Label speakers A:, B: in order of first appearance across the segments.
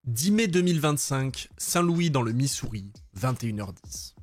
A: 10 mai 2025, Saint-Louis dans le Missouri, 21h10.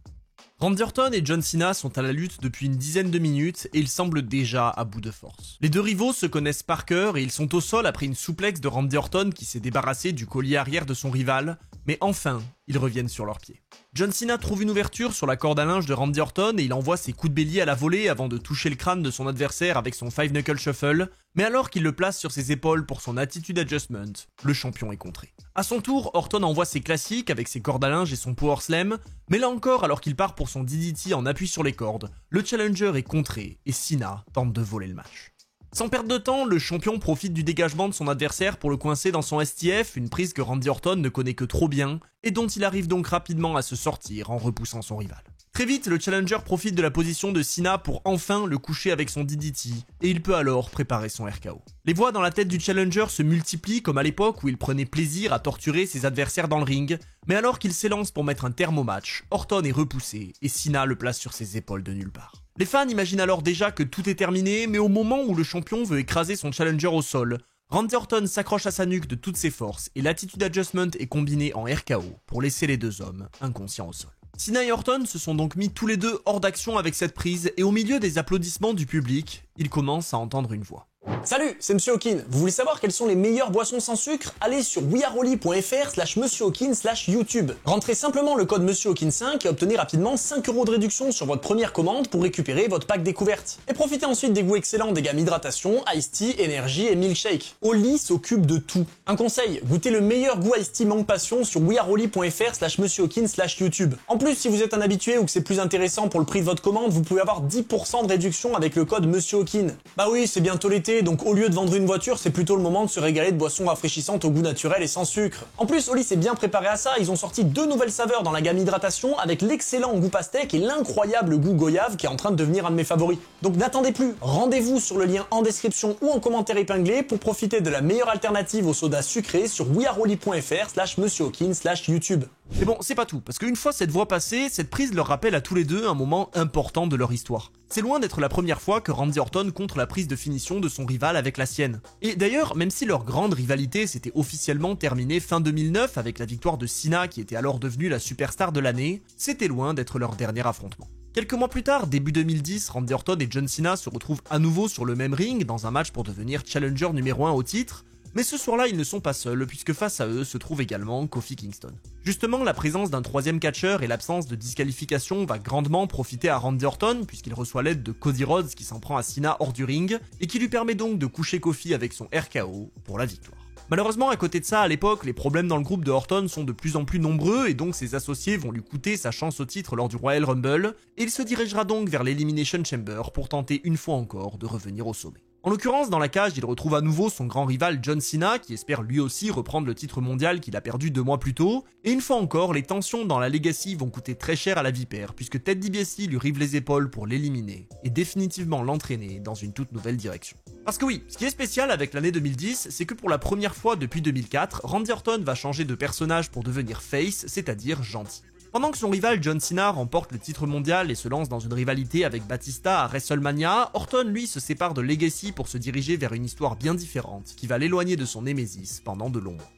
A: Randy Orton et John Cena sont à la lutte depuis une dizaine de minutes et ils semblent déjà à bout de force. Les deux rivaux se connaissent par cœur et ils sont au sol après une souplex de Randy Orton qui s'est débarrassé du collier arrière de son rival, mais enfin, ils reviennent sur leurs pieds. John Cena trouve une ouverture sur la corde à linge de Randy Orton et il envoie ses coups de bélier à la volée avant de toucher le crâne de son adversaire avec son Five Knuckle Shuffle, mais alors qu'il le place sur ses épaules pour son Attitude Adjustment, le champion est contré. A son tour, Orton envoie ses classiques avec ses cordes à linge et son Power Slam, mais là encore, alors qu'il part pour son DDT en appui sur les cordes, le challenger est contré et Cena tente de voler le match. Sans perdre de temps, le champion profite du dégagement de son adversaire pour le coincer dans son STF, une prise que Randy Orton ne connaît que trop bien, et dont il arrive donc rapidement à se sortir en repoussant son rival. Très vite, le challenger profite de la position de Cena pour enfin le coucher avec son DDT, et il peut alors préparer son RKO. Les voix dans la tête du challenger se multiplient comme à l'époque où il prenait plaisir à torturer ses adversaires dans le ring, mais alors qu'il s'élance pour mettre un terme au match, Orton est repoussé, et Cena le place sur ses épaules de nulle part. Les fans imaginent alors déjà que tout est terminé, mais au moment où le champion veut écraser son challenger au sol, Randy Orton s'accroche à sa nuque de toutes ses forces et l'Attitude Adjustment est combiné en RKO pour laisser les deux hommes inconscients au sol. Cena et Orton se sont donc mis tous les deux hors d'action avec cette prise et au milieu des applaudissements du public, ils commencent à entendre une voix.
B: Salut, c'est Monsieur Hawkin. Vous voulez savoir quelles sont les meilleures boissons sans sucre? Allez sur wearoli.fr/MonsieurHawkin/YouTube. Rentrez simplement le code Monsieur Hawkin 5 et obtenez rapidement 5 € de réduction sur votre première commande pour récupérer votre pack découverte. Et profitez ensuite des goûts excellents des gammes hydratation, Ice Tea, Energy et Milkshake. Oli s'occupe de tout. Un conseil, goûtez le meilleur goût Ice Tea mangue passion sur wearoli.fr/MonsieurHawkin/YouTube. En plus, si vous êtes un habitué ou que c'est plus intéressant pour le prix de votre commande, vous pouvez avoir 10% de réduction avec le code Monsieur Hawkin. Bah oui, c'est bientôt l'été, donc au lieu de vendre une voiture, c'est plutôt le moment de se régaler de boissons rafraîchissantes au goût naturel et sans sucre. En plus, Oli s'est bien préparé à ça, ils ont sorti 2 nouvelles saveurs dans la gamme hydratation avec l'excellent goût pastèque et l'incroyable goût goyave qui est en train de devenir un de mes favoris. Donc n'attendez plus, rendez-vous sur le lien en description ou en commentaire épinglé pour profiter de la meilleure alternative au soda sucré sur wearoli.fr/MonsieurHawkin/YouTube.
A: Mais bon, c'est pas tout, parce qu'une fois cette voix passée, cette prise leur rappelle à tous les deux un moment important de leur histoire. C'est loin d'être la première fois que Randy Orton contre la prise de finition de son rival avec la sienne. Et d'ailleurs, même si leur grande rivalité s'était officiellement terminée fin 2009 avec la victoire de Cena qui était alors devenu la superstar de l'année, c'était loin d'être leur dernier affrontement. Quelques mois plus tard, début 2010, Randy Orton et John Cena se retrouvent à nouveau sur le même ring dans un match pour devenir challenger numéro 1 au titre, mais ce soir-là, ils ne sont pas seuls, puisque face à eux se trouve également Kofi Kingston. Justement, la présence d'un troisième catcheur et l'absence de disqualification va grandement profiter à Randy Orton, puisqu'il reçoit l'aide de Cody Rhodes qui s'en prend à Cena hors du ring, et qui lui permet donc de coucher Kofi avec son RKO pour la victoire. Malheureusement, à côté de ça, à l'époque, les problèmes dans le groupe de Orton sont de plus en plus nombreux et donc ses associés vont lui coûter sa chance au titre lors du Royal Rumble, et il se dirigera donc vers l'Elimination Chamber pour tenter une fois encore de revenir au sommet. En l'occurrence, dans la cage, il retrouve à nouveau son grand rival John Cena, qui espère lui aussi reprendre le titre mondial qu'il a perdu 2 mois plus tôt, et une fois encore, les tensions dans la Legacy vont coûter très cher à la Vipère, puisque Ted DiBiase lui rive les épaules pour l'éliminer, et définitivement l'entraîner dans une toute nouvelle direction. Parce que oui, ce qui est spécial avec l'année 2010, c'est que pour la première fois depuis 2004, Randy Orton va changer de personnage pour devenir face, c'est-à-dire gentil. Pendant que son rival John Cena remporte le titre mondial et se lance dans une rivalité avec Batista à WrestleMania, Orton lui se sépare de Legacy pour se diriger vers une histoire bien différente qui va l'éloigner de son némésis pendant de longs mois.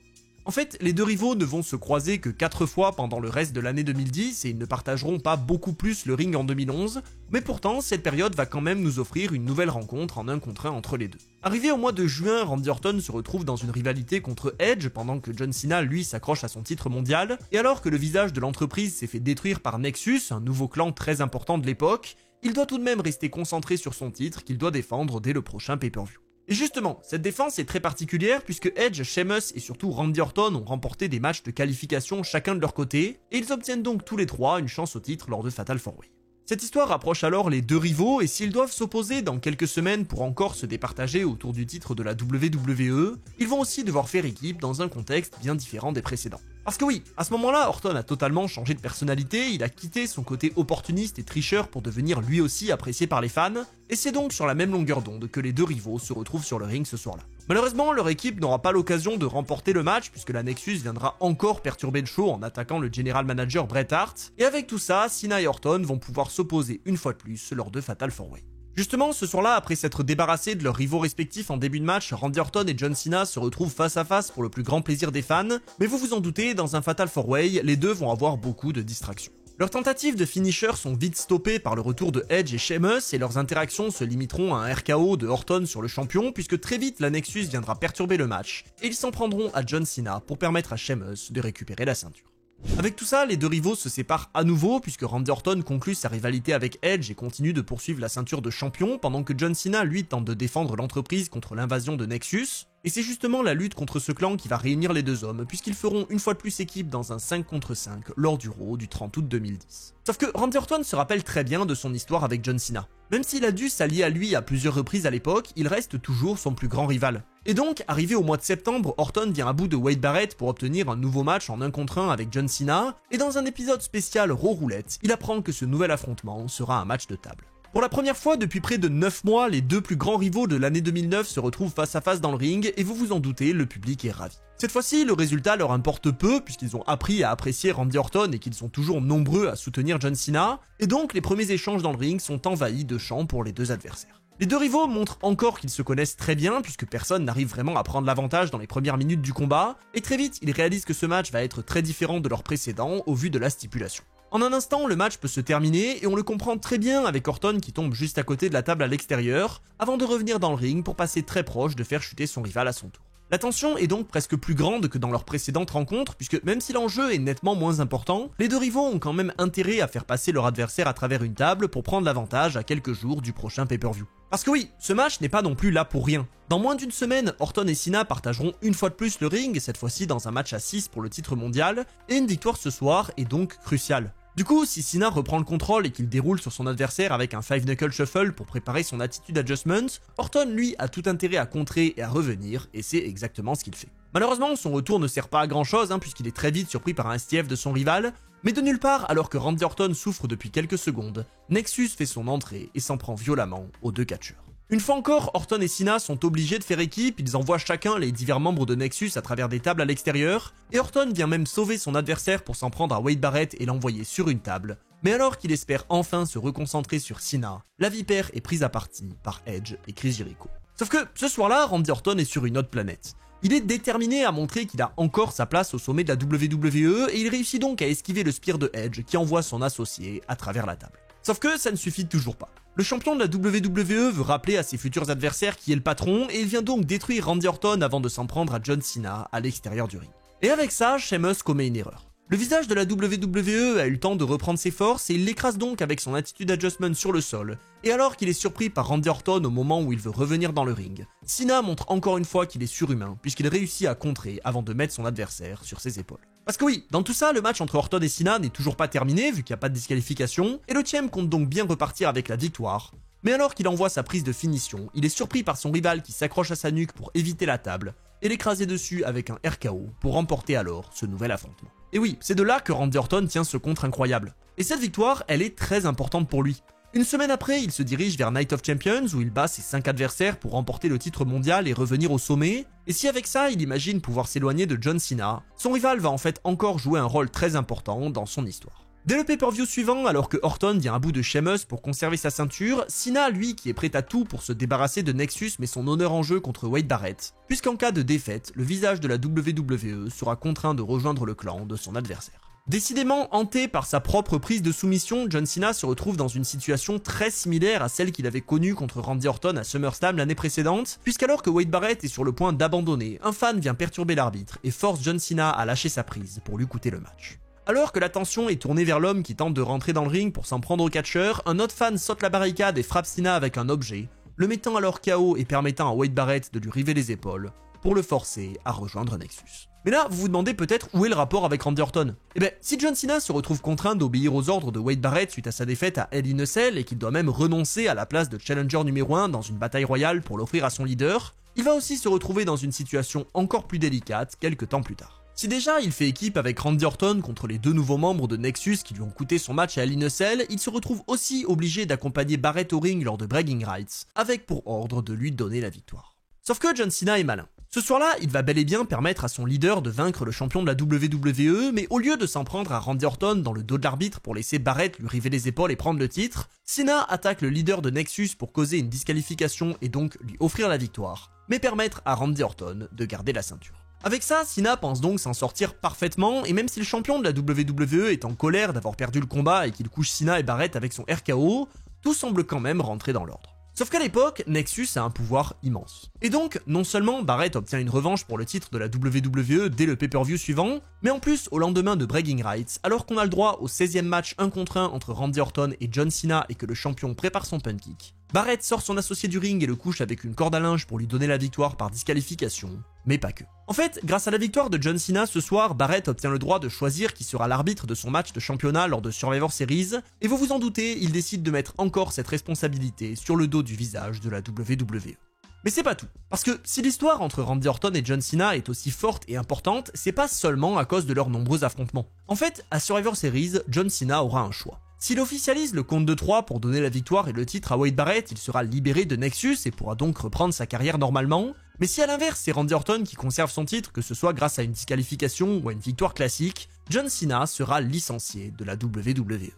A: En fait, les deux rivaux ne vont se croiser que 4 fois pendant le reste de l'année 2010 et ils ne partageront pas beaucoup plus le ring en 2011, mais pourtant cette période va quand même nous offrir une nouvelle rencontre en 1 contre 1 entre les deux. Arrivé au mois de juin, Randy Orton se retrouve dans une rivalité contre Edge pendant que John Cena lui s'accroche à son titre mondial, et alors que le visage de l'entreprise s'est fait détruire par Nexus, un nouveau clan très important de l'époque, il doit tout de même rester concentré sur son titre qu'il doit défendre dès le prochain pay-per-view. Et justement, cette défense est très particulière puisque Edge, Sheamus et surtout Randy Orton ont remporté des matchs de qualification chacun de leur côté, et ils obtiennent donc tous les trois une chance au titre lors de Fatal 4-Way. Cette histoire rapproche alors les deux rivaux et s'ils doivent s'opposer dans quelques semaines pour encore se départager autour du titre de la WWE, ils vont aussi devoir faire équipe dans un contexte bien différent des précédents. Parce que oui, à ce moment-là, Orton a totalement changé de personnalité, il a quitté son côté opportuniste et tricheur pour devenir lui aussi apprécié par les fans, et c'est donc sur la même longueur d'onde que les deux rivaux se retrouvent sur le ring ce soir-là. Malheureusement, leur équipe n'aura pas l'occasion de remporter le match puisque la Nexus viendra encore perturber le show en attaquant le general manager Bret Hart, et avec tout ça, Cena et Orton vont pouvoir s'opposer une fois de plus lors de Fatal 4-Way. Justement, ce soir-là, après s'être débarrassés de leurs rivaux respectifs en début de match, Randy Orton et John Cena se retrouvent face à face pour le plus grand plaisir des fans, mais vous vous en doutez, dans un Fatal 4-Way, les deux vont avoir beaucoup de distractions. Leurs tentatives de finisher sont vite stoppées par le retour de Edge et Sheamus et leurs interactions se limiteront à un RKO de Orton sur le champion puisque très vite la Nexus viendra perturber le match et ils s'en prendront à John Cena pour permettre à Sheamus de récupérer la ceinture. Avec tout ça, les deux rivaux se séparent à nouveau puisque Randy Orton conclut sa rivalité avec Edge et continue de poursuivre la ceinture de champion pendant que John Cena lui tente de défendre l'entreprise contre l'invasion de Nexus. Et c'est justement la lutte contre ce clan qui va réunir les deux hommes puisqu'ils feront une fois de plus équipe dans un 5 contre 5 lors du Raw du 30 août 2010. Sauf que Randy Orton se rappelle très bien de son histoire avec John Cena. Même s'il a dû s'allier à lui à plusieurs reprises à l'époque, il reste toujours son plus grand rival. Et donc, arrivé au mois de septembre, Orton vient à bout de Wade Barrett pour obtenir un nouveau match en 1 contre 1 avec John Cena, et dans un épisode spécial Raw Roulette, il apprend que ce nouvel affrontement sera un match de table. Pour la première fois depuis près de 9 mois, les deux plus grands rivaux de l'année 2009 se retrouvent face à face dans le ring et vous vous en doutez, le public est ravi. Cette fois-ci, le résultat leur importe peu puisqu'ils ont appris à apprécier Randy Orton et qu'ils sont toujours nombreux à soutenir John Cena, et donc les premiers échanges dans le ring sont envahis de chants pour les deux adversaires. Les deux rivaux montrent encore qu'ils se connaissent très bien puisque personne n'arrive vraiment à prendre l'avantage dans les premières minutes du combat, et très vite ils réalisent que ce match va être très différent de leur précédent au vu de la stipulation. En un instant, le match peut se terminer et on le comprend très bien avec Orton qui tombe juste à côté de la table à l'extérieur, avant de revenir dans le ring pour passer très proche de faire chuter son rival à son tour. La tension est donc presque plus grande que dans leur précédente rencontre, puisque même si l'enjeu est nettement moins important, les deux rivaux ont quand même intérêt à faire passer leur adversaire à travers une table pour prendre l'avantage à quelques jours du prochain pay-per-view. Parce que oui, ce match n'est pas non plus là pour rien. Dans moins d'une semaine, Orton et Cena partageront une fois de plus le ring, cette fois-ci dans un match à 6 pour le titre mondial, et une victoire ce soir est donc cruciale. Du coup, si Cena reprend le contrôle et qu'il déroule sur son adversaire avec un 5 knuckle shuffle pour préparer son attitude adjustment, Orton lui a tout intérêt à contrer et à revenir, et c'est exactement ce qu'il fait. Malheureusement, son retour ne sert pas à grand chose puisqu'il est très vite surpris par un STF de son rival, mais de nulle part, alors que Randy Orton souffre depuis quelques secondes, Nexus fait son entrée et s'en prend violemment aux deux catcheurs. Une fois encore, Orton et Cena sont obligés de faire équipe, ils envoient chacun les divers membres de Nexus à travers des tables à l'extérieur, et Orton vient même sauver son adversaire pour s'en prendre à Wade Barrett et l'envoyer sur une table. Mais alors qu'il espère enfin se reconcentrer sur Cena, la vipère est prise à partie par Edge et Chris Jericho. Sauf que ce soir-là, Randy Orton est sur une autre planète. Il est déterminé à montrer qu'il a encore sa place au sommet de la WWE et il réussit donc à esquiver le spear de Edge qui envoie son associé à travers la table. Sauf que ça ne suffit toujours pas. Le champion de la WWE veut rappeler à ses futurs adversaires qui est le patron et il vient donc détruire Randy Orton avant de s'en prendre à John Cena à l'extérieur du ring. Et avec ça, Sheamus commet une erreur. Le visage de la WWE a eu le temps de reprendre ses forces et il l'écrase donc avec son attitude adjustment sur le sol. Et alors qu'il est surpris par Randy Orton au moment où il veut revenir dans le ring, Cena montre encore une fois qu'il est surhumain puisqu'il réussit à contrer avant de mettre son adversaire sur ses épaules. Parce que oui, dans tout ça, le match entre Orton et Cena n'est toujours pas terminé vu qu'il n'y a pas de disqualification, et le Champ compte donc bien repartir avec la victoire. Mais alors qu'il envoie sa prise de finition, il est surpris par son rival qui s'accroche à sa nuque pour éviter la table, et l'écraser dessus avec un RKO pour remporter alors ce nouvel affrontement. Et oui, c'est de là que Randy Orton tient ce contre incroyable. Et cette victoire, elle est très importante pour lui. Une semaine après, il se dirige vers Night of Champions où il bat ses 5 adversaires pour remporter le titre mondial et revenir au sommet. Et si avec ça, il imagine pouvoir s'éloigner de John Cena, son rival va en fait encore jouer un rôle très important dans son histoire. Dès le pay-per-view suivant, alors que Orton vient à bout de Sheamus pour conserver sa ceinture, Cena, lui, qui est prêt à tout pour se débarrasser de Nexus met son honneur en jeu contre Wade Barrett, puisqu'en cas de défaite, le visage de la WWE sera contraint de rejoindre le clan de son adversaire. Décidément hanté par sa propre prise de soumission, John Cena se retrouve dans une situation très similaire à celle qu'il avait connue contre Randy Orton à SummerSlam l'année précédente, puisqu'alors que Wade Barrett est sur le point d'abandonner, un fan vient perturber l'arbitre et force John Cena à lâcher sa prise pour lui coûter le match. Alors que l'attention est tournée vers l'homme qui tente de rentrer dans le ring pour s'en prendre au catcheur, un autre fan saute la barricade et frappe Cena avec un objet, le mettant alors KO et permettant à Wade Barrett de lui river les épaules pour le forcer à rejoindre Nexus. Mais là, vous vous demandez peut-être où est le rapport avec Randy Orton. Eh ben, si John Cena se retrouve contraint d'obéir aux ordres de Wade Barrett suite à sa défaite à Hell in a Cell et qu'il doit même renoncer à la place de challenger numéro 1 dans une bataille royale pour l'offrir à son leader, il va aussi se retrouver dans une situation encore plus délicate quelques temps plus tard. Si déjà il fait équipe avec Randy Orton contre les deux nouveaux membres de Nexus qui lui ont coûté son match à Hell in a Cell, il se retrouve aussi obligé d'accompagner Barrett au ring lors de Bragging Rights, avec pour ordre de lui donner la victoire. Sauf que John Cena est malin. Ce soir-là, il va bel et bien permettre à son leader de vaincre le champion de la WWE, mais au lieu de s'en prendre à Randy Orton dans le dos de l'arbitre pour laisser Barrett lui river les épaules et prendre le titre, Cena attaque le leader de Nexus pour causer une disqualification et donc lui offrir la victoire, mais permettre à Randy Orton de garder la ceinture. Avec ça, Cena pense donc s'en sortir parfaitement, et même si le champion de la WWE est en colère d'avoir perdu le combat et qu'il couche Cena et Barrett avec son RKO, tout semble quand même rentrer dans l'ordre. Sauf qu'à l'époque, Nexus a un pouvoir immense. Et donc, non seulement Barrett obtient une revanche pour le titre de la WWE dès le pay-per-view suivant, mais en plus au lendemain de Bragging Rights, alors qu'on a le droit au 16e match 1 contre 1 entre Randy Orton et John Cena et que le champion prépare son punt kick, Barrett sort son associé du ring et le couche avec une corde à linge pour lui donner la victoire par disqualification, mais pas que. En fait, grâce à la victoire de John Cena ce soir, Barrett obtient le droit de choisir qui sera l'arbitre de son match de championnat lors de Survivor Series, et vous vous en doutez, il décide de mettre encore cette responsabilité sur le dos du visage de la WWE. Mais c'est pas tout, parce que si l'histoire entre Randy Orton et John Cena est aussi forte et importante, c'est pas seulement à cause de leurs nombreux affrontements. En fait, à Survivor Series, John Cena aura un choix. S'il officialise le compte de 3 pour donner la victoire et le titre à Wade Barrett, il sera libéré de Nexus et pourra donc reprendre sa carrière normalement. Mais si à l'inverse c'est Randy Orton qui conserve son titre, que ce soit grâce à une disqualification ou à une victoire classique, John Cena sera licencié de la WWE.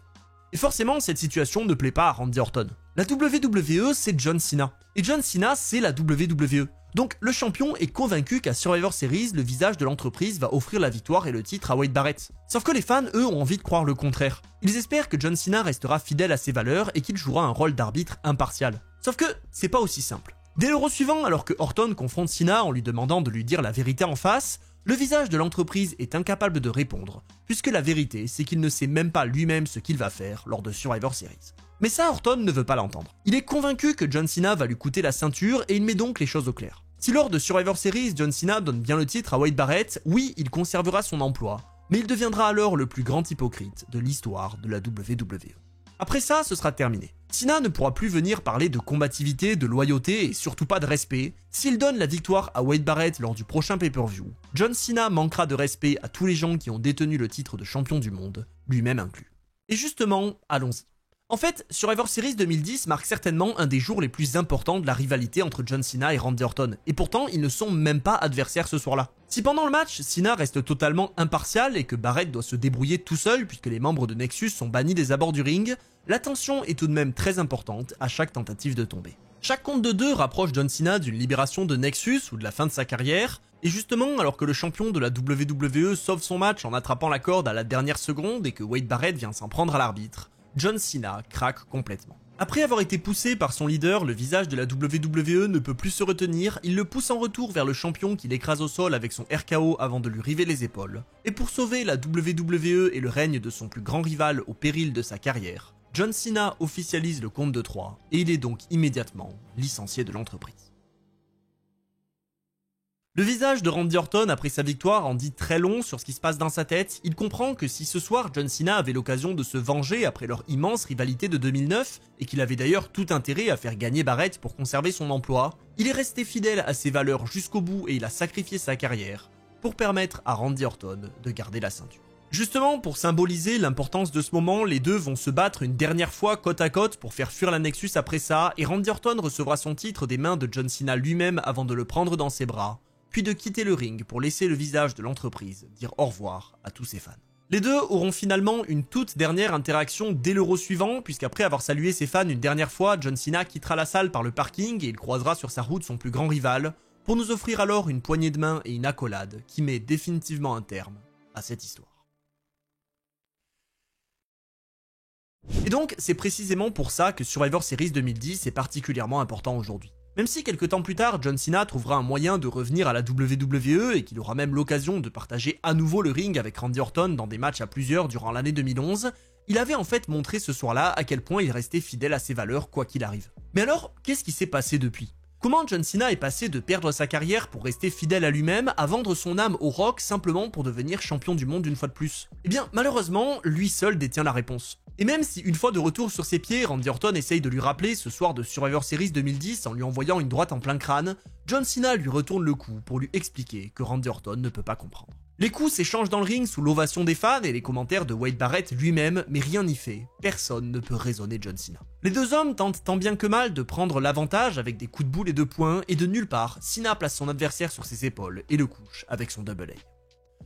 A: Et forcément, cette situation ne plaît pas à Randy Orton. La WWE, c'est John Cena. Et John Cena, c'est la WWE. Donc le champion est convaincu qu'à Survivor Series, le visage de l'entreprise va offrir la victoire et le titre à Wade Barrett. Sauf que les fans, eux, ont envie de croire le contraire. Ils espèrent que John Cena restera fidèle à ses valeurs et qu'il jouera un rôle d'arbitre impartial. Sauf que c'est pas aussi simple. Dès l'Euro suivant, alors que Orton confronte Cena en lui demandant de lui dire la vérité en face, le visage de l'entreprise est incapable de répondre, puisque la vérité, c'est qu'il ne sait même pas lui-même ce qu'il va faire lors de Survivor Series. Mais ça, Orton ne veut pas l'entendre. Il est convaincu que John Cena va lui coûter la ceinture et il met donc les choses au clair. Si lors de Survivor Series, John Cena donne bien le titre à Wade Barrett, oui, il conservera son emploi, mais il deviendra alors le plus grand hypocrite de l'histoire de la WWE. Après ça, ce sera terminé. Cena ne pourra plus venir parler de combativité, de loyauté et surtout pas de respect. S'il donne la victoire à Wade Barrett lors du prochain pay-per-view, John Cena manquera de respect à tous les gens qui ont détenu le titre de champion du monde, lui-même inclus. Et justement, allons-y. En fait, Survivor Series 2010 marque certainement un des jours les plus importants de la rivalité entre John Cena et Randy Orton, et pourtant ils ne sont même pas adversaires ce soir-là. Si pendant le match, Cena reste totalement impartial et que Barrett doit se débrouiller tout seul puisque les membres de Nexus sont bannis des abords du ring, la tension est tout de même très importante à chaque tentative de tomber. Chaque compte de 2 rapproche John Cena d'une libération de Nexus ou de la fin de sa carrière, et justement, alors que le champion de la WWE sauve son match en attrapant la corde à la dernière seconde et que Wade Barrett vient s'en prendre à l'arbitre, John Cena craque complètement. Après avoir été poussé par son leader, le visage de la WWE ne peut plus se retenir, il le pousse en retour vers le champion qui l'écrase au sol avec son RKO avant de lui river les épaules. Et pour sauver la WWE et le règne de son plus grand rival au péril de sa carrière, John Cena officialise le compte de 3 et il est donc immédiatement licencié de l'entreprise. Le visage de Randy Orton après sa victoire en dit très long sur ce qui se passe dans sa tête. Il comprend que si ce soir John Cena avait l'occasion de se venger après leur immense rivalité de 2009, et qu'il avait d'ailleurs tout intérêt à faire gagner Barrett pour conserver son emploi, il est resté fidèle à ses valeurs jusqu'au bout et il a sacrifié sa carrière pour permettre à Randy Orton de garder la ceinture. Justement, pour symboliser l'importance de ce moment, les deux vont se battre une dernière fois côte à côte pour faire fuir la Nexus après ça, et Randy Orton recevra son titre des mains de John Cena lui-même avant de le prendre dans ses bras, puis de quitter le ring pour laisser le visage de l'entreprise dire au revoir à tous ses fans. Les deux auront finalement une toute dernière interaction dès l'Euro suivant, puisqu'après avoir salué ses fans une dernière fois, John Cena quittera la salle par le parking et il croisera sur sa route son plus grand rival, pour nous offrir alors une poignée de main et une accolade qui met définitivement un terme à cette histoire. Et donc, c'est précisément pour ça que Survivor Series 2010 est particulièrement important aujourd'hui. Même si quelques temps plus tard, John Cena trouvera un moyen de revenir à la WWE et qu'il aura même l'occasion de partager à nouveau le ring avec Randy Orton dans des matchs à plusieurs durant l'année 2011, il avait en fait montré ce soir-là à quel point il restait fidèle à ses valeurs quoi qu'il arrive. Mais alors, qu'est-ce qui s'est passé depuis ? Comment John Cena est passé de perdre sa carrière pour rester fidèle à lui-même à vendre son âme au rock simplement pour devenir champion du monde une fois de plus ? Eh bien, malheureusement, lui seul détient la réponse. Et même si une fois de retour sur ses pieds, Randy Orton essaye de lui rappeler ce soir de Survivor Series 2010 en lui envoyant une droite en plein crâne, John Cena lui retourne le coup pour lui expliquer que Randy Orton ne peut pas comprendre. Les coups s'échangent dans le ring sous l'ovation des fans et les commentaires de Wade Barrett lui-même, mais rien n'y fait. Personne ne peut raisonner John Cena. Les deux hommes tentent tant bien que mal de prendre l'avantage avec des coups de boule et de poing, et de nulle part, Cena place son adversaire sur ses épaules et le couche avec son double leg.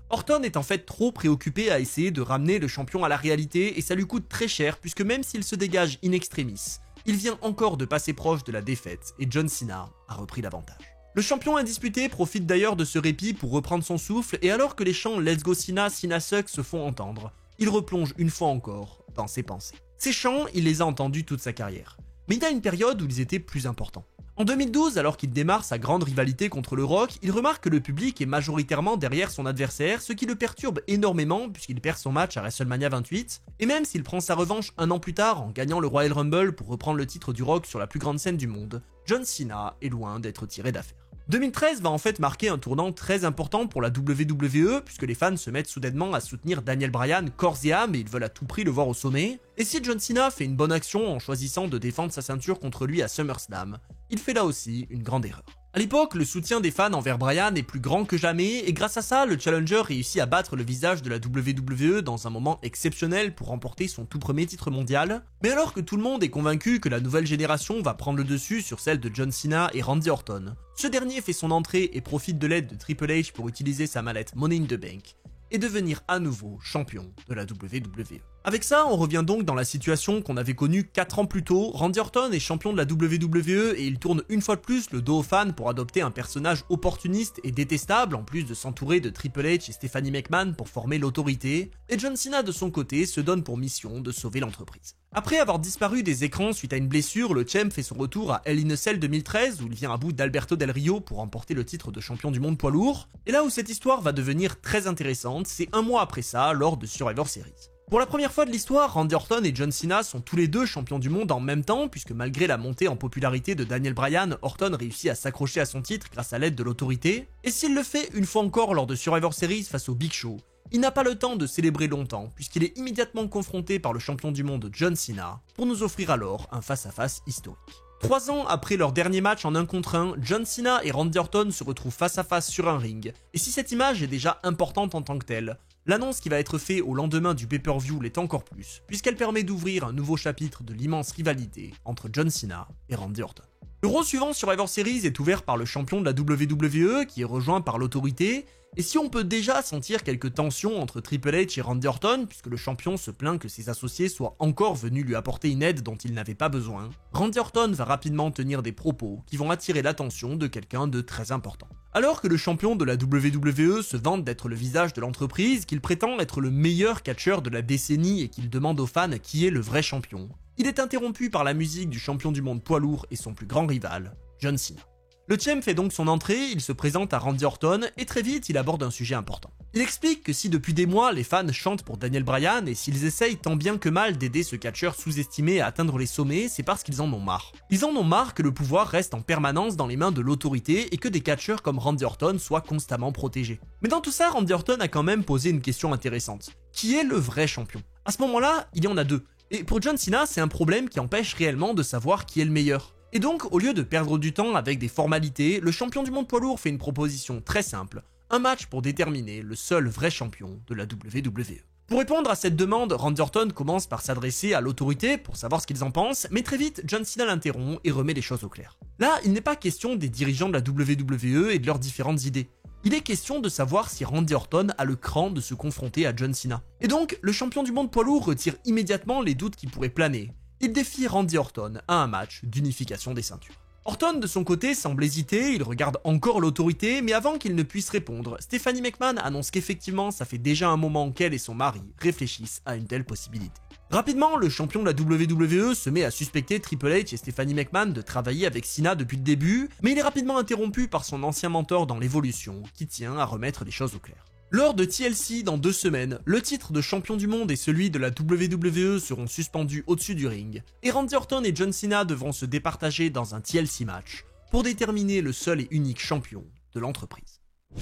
A: Orton est en fait trop préoccupé à essayer de ramener le champion à la réalité et ça lui coûte très cher puisque même s'il se dégage in extremis, il vient encore de passer proche de la défaite et John Cena a repris l'avantage. Le champion indisputé profite d'ailleurs de ce répit pour reprendre son souffle et alors que les chants Let's Go Cena, Cena Sucks se font entendre, il replonge une fois encore dans ses pensées. Ces chants, il les a entendus toute sa carrière. Mais il y a une période où ils étaient plus importants. En 2012, alors qu'il démarre sa grande rivalité contre le Rock, il remarque que le public est majoritairement derrière son adversaire, ce qui le perturbe énormément puisqu'il perd son match à WrestleMania 28, et même s'il prend sa revanche un an plus tard en gagnant le Royal Rumble pour reprendre le titre du Rock sur la plus grande scène du monde, John Cena est loin d'être tiré d'affaire. 2013 va en fait marquer un tournant très important pour la WWE puisque les fans se mettent soudainement à soutenir Daniel Bryan corps et âme et ils veulent à tout prix le voir au sommet. Et si John Cena fait une bonne action en choisissant de défendre sa ceinture contre lui à SummerSlam, il fait là aussi une grande erreur. À l'époque, le soutien des fans envers Bryan est plus grand que jamais et grâce à ça, le challenger réussit à battre le visage de la WWE dans un moment exceptionnel pour remporter son tout premier titre mondial. Mais alors que tout le monde est convaincu que la nouvelle génération va prendre le dessus sur celle de John Cena et Randy Orton, ce dernier fait son entrée et profite de l'aide de Triple H pour utiliser sa mallette Money in the Bank et devenir à nouveau champion de la WWE. Avec ça, on revient donc dans la situation qu'on avait connue 4 ans plus tôt. Randy Orton est champion de la WWE et il tourne une fois de plus le dos aux fans pour adopter un personnage opportuniste et détestable, en plus de s'entourer de Triple H et Stephanie McMahon pour former l'autorité. Et John Cena de son côté se donne pour mission de sauver l'entreprise. Après avoir disparu des écrans suite à une blessure, le champ fait son retour à Hell in a Cell 2013 où il vient à bout d'Alberto Del Rio pour remporter le titre de champion du monde poids lourd. Et là où cette histoire va devenir très intéressante, c'est un mois après ça, lors de Survivor Series. Pour la première fois de l'histoire, Randy Orton et John Cena sont tous les deux champions du monde en même temps, puisque malgré la montée en popularité de Daniel Bryan, Orton réussit à s'accrocher à son titre grâce à l'aide de l'autorité. Et s'il le fait une fois encore lors de Survivor Series face au Big Show, il n'a pas le temps de célébrer longtemps, puisqu'il est immédiatement confronté par le champion du monde John Cena, pour nous offrir alors un face-à-face historique. 3 ans après leur dernier match en 1 contre 1, John Cena et Randy Orton se retrouvent face à face sur un ring. Et si cette image est déjà importante en tant que telle, l'annonce qui va être faite au lendemain du pay-per-view l'est encore plus, puisqu'elle permet d'ouvrir un nouveau chapitre de l'immense rivalité entre John Cena et Randy Orton. Le rôle suivant Survivor Series est ouvert par le champion de la WWE qui est rejoint par l'autorité, et si on peut déjà sentir quelques tensions entre Triple H et Randy Orton, puisque le champion se plaint que ses associés soient encore venus lui apporter une aide dont il n'avait pas besoin, Randy Orton va rapidement tenir des propos qui vont attirer l'attention de quelqu'un de très important. Alors que le champion de la WWE se vante d'être le visage de l'entreprise, qu'il prétend être le meilleur catcheur de la décennie et qu'il demande aux fans qui est le vrai champion, il est interrompu par la musique du champion du monde poids lourd et son plus grand rival, John Cena. Le champ fait donc son entrée, il se présente à Randy Orton et très vite il aborde un sujet important. Il explique que si depuis des mois les fans chantent pour Daniel Bryan et s'ils essayent tant bien que mal d'aider ce catcheur sous-estimé à atteindre les sommets, c'est parce qu'ils en ont marre. Ils en ont marre que le pouvoir reste en permanence dans les mains de l'autorité et que des catcheurs comme Randy Orton soient constamment protégés. Mais dans tout ça, Randy Orton a quand même posé une question intéressante. Qui est le vrai champion ? À ce moment-là, il y en a deux. Et pour John Cena, c'est un problème qui empêche réellement de savoir qui est le meilleur. Et donc, au lieu de perdre du temps avec des formalités, le champion du monde poids lourd fait une proposition très simple, un match pour déterminer le seul vrai champion de la WWE. Pour répondre à cette demande, Randy Orton commence par s'adresser à l'autorité pour savoir ce qu'ils en pensent, mais très vite, John Cena l'interrompt et remet les choses au clair. Là, il n'est pas question des dirigeants de la WWE et de leurs différentes idées. Il est question de savoir si Randy Orton a le cran de se confronter à John Cena. Et donc, le champion du monde poids lourd retire immédiatement les doutes qui pourraient planer. Il défie Randy Orton à un match d'unification des ceintures. Orton de son côté semble hésiter, il regarde encore l'autorité, mais avant qu'il ne puisse répondre, Stephanie McMahon annonce qu'effectivement ça fait déjà un moment qu'elle et son mari réfléchissent à une telle possibilité. Rapidement, le champion de la WWE se met à suspecter Triple H et Stephanie McMahon de travailler avec Cena depuis le début, mais il est rapidement interrompu par son ancien mentor dans l'évolution, qui tient à remettre les choses au clair. Lors de TLC dans 2 semaines, le titre de champion du monde et celui de la WWE seront suspendus au-dessus du ring, et Randy Orton et John Cena devront se départager dans un TLC match pour déterminer le seul et unique champion de l'entreprise.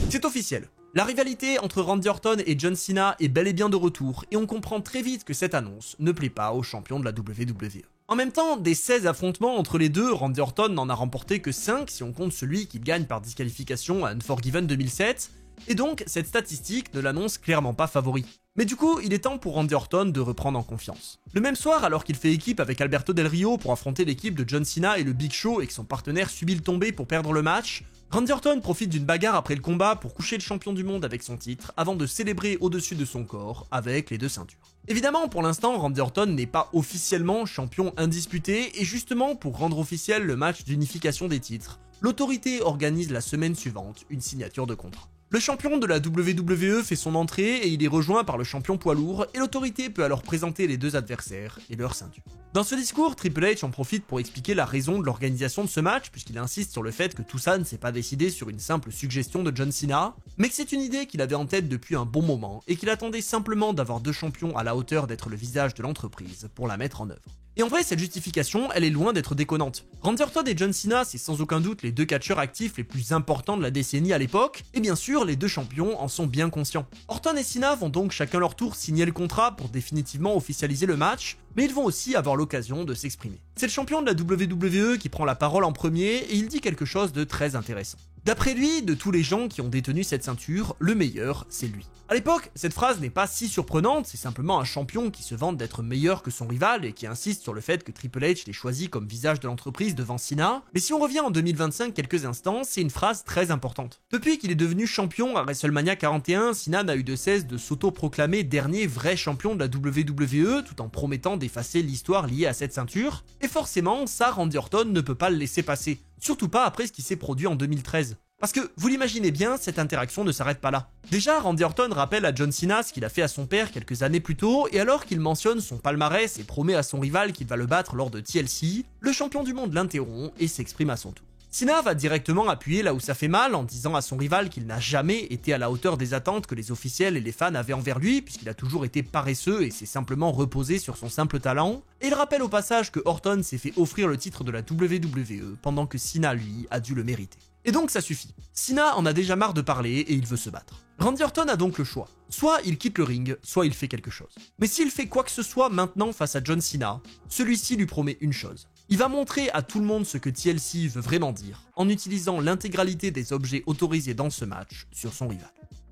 A: C'est officiel, la rivalité entre Randy Orton et John Cena est bel et bien de retour, et on comprend très vite que cette annonce ne plaît pas aux champions de la WWE. En même temps, des 16 affrontements entre les deux, Randy Orton n'en a remporté que 5 si on compte celui qu'il gagne par disqualification à Unforgiven 2007, Et donc, cette statistique ne l'annonce clairement pas favori. Mais du coup, il est temps pour Randy Orton de reprendre en confiance. Le même soir, alors qu'il fait équipe avec Alberto Del Rio pour affronter l'équipe de John Cena et le Big Show et que son partenaire subit le tombé pour perdre le match, Randy Orton profite d'une bagarre après le combat pour coucher le champion du monde avec son titre avant de célébrer au-dessus de son corps avec les 2 ceintures. Évidemment, pour l'instant, Randy Orton n'est pas officiellement champion indisputé et justement pour rendre officiel le match d'unification des titres, l'autorité organise la semaine suivante une signature de contrat. Le champion de la WWE fait son entrée et il est rejoint par le champion poids lourd et l'autorité peut alors présenter les 2 adversaires et leur ceinture. Dans ce discours, Triple H en profite pour expliquer la raison de l'organisation de ce match puisqu'il insiste sur le fait que tout ça ne s'est pas décidé sur une simple suggestion de John Cena, mais que c'est une idée qu'il avait en tête depuis un bon moment et qu'il attendait simplement d'avoir 2 champions à la hauteur d'être le visage de l'entreprise pour la mettre en œuvre. Et en vrai, cette justification, elle est loin d'être déconnante. Randy Orton et John Cena, c'est sans aucun doute les 2 catcheurs actifs les plus importants de la décennie à l'époque, et bien sûr, les 2 champions en sont bien conscients. Orton et Cena vont donc chacun leur tour signer le contrat pour définitivement officialiser le match, mais ils vont aussi avoir l'occasion de s'exprimer. C'est le champion de la WWE qui prend la parole en premier, et il dit quelque chose de très intéressant. D'après lui, de tous les gens qui ont détenu cette ceinture, le meilleur, c'est lui. À l'époque, cette phrase n'est pas si surprenante, c'est simplement un champion qui se vante d'être meilleur que son rival et qui insiste sur le fait que Triple H l'ait choisi comme visage de l'entreprise devant Cena. Mais si on revient en 2025 quelques instants, c'est une phrase très importante. Depuis qu'il est devenu champion à WrestleMania 41, Cena n'a eu de cesse de s'auto-proclamer dernier vrai champion de la WWE tout en promettant d'effacer l'histoire liée à cette ceinture. Et forcément, ça, Randy Orton ne peut pas le laisser passer. Surtout pas après ce qui s'est produit en 2013. Parce que, vous l'imaginez bien, cette interaction ne s'arrête pas là. Déjà, Randy Orton rappelle à John Cena ce qu'il a fait à son père quelques années plus tôt, et alors qu'il mentionne son palmarès et promet à son rival qu'il va le battre lors de TLC, le champion du monde l'interrompt et s'exprime à son tour. Cena va directement appuyer là où ça fait mal en disant à son rival qu'il n'a jamais été à la hauteur des attentes que les officiels et les fans avaient envers lui puisqu'il a toujours été paresseux et s'est simplement reposé sur son simple talent. Et il rappelle au passage que Orton s'est fait offrir le titre de la WWE pendant que Cena, lui, a dû le mériter. Et donc ça suffit. Cena en a déjà marre de parler et il veut se battre. Randy Orton a donc le choix. Soit il quitte le ring, soit il fait quelque chose. Mais s'il fait quoi que ce soit maintenant face à John Cena, celui-ci lui promet une chose. Il va montrer à tout le monde ce que TLC veut vraiment dire, en utilisant l'intégralité des objets autorisés dans ce match sur son rival.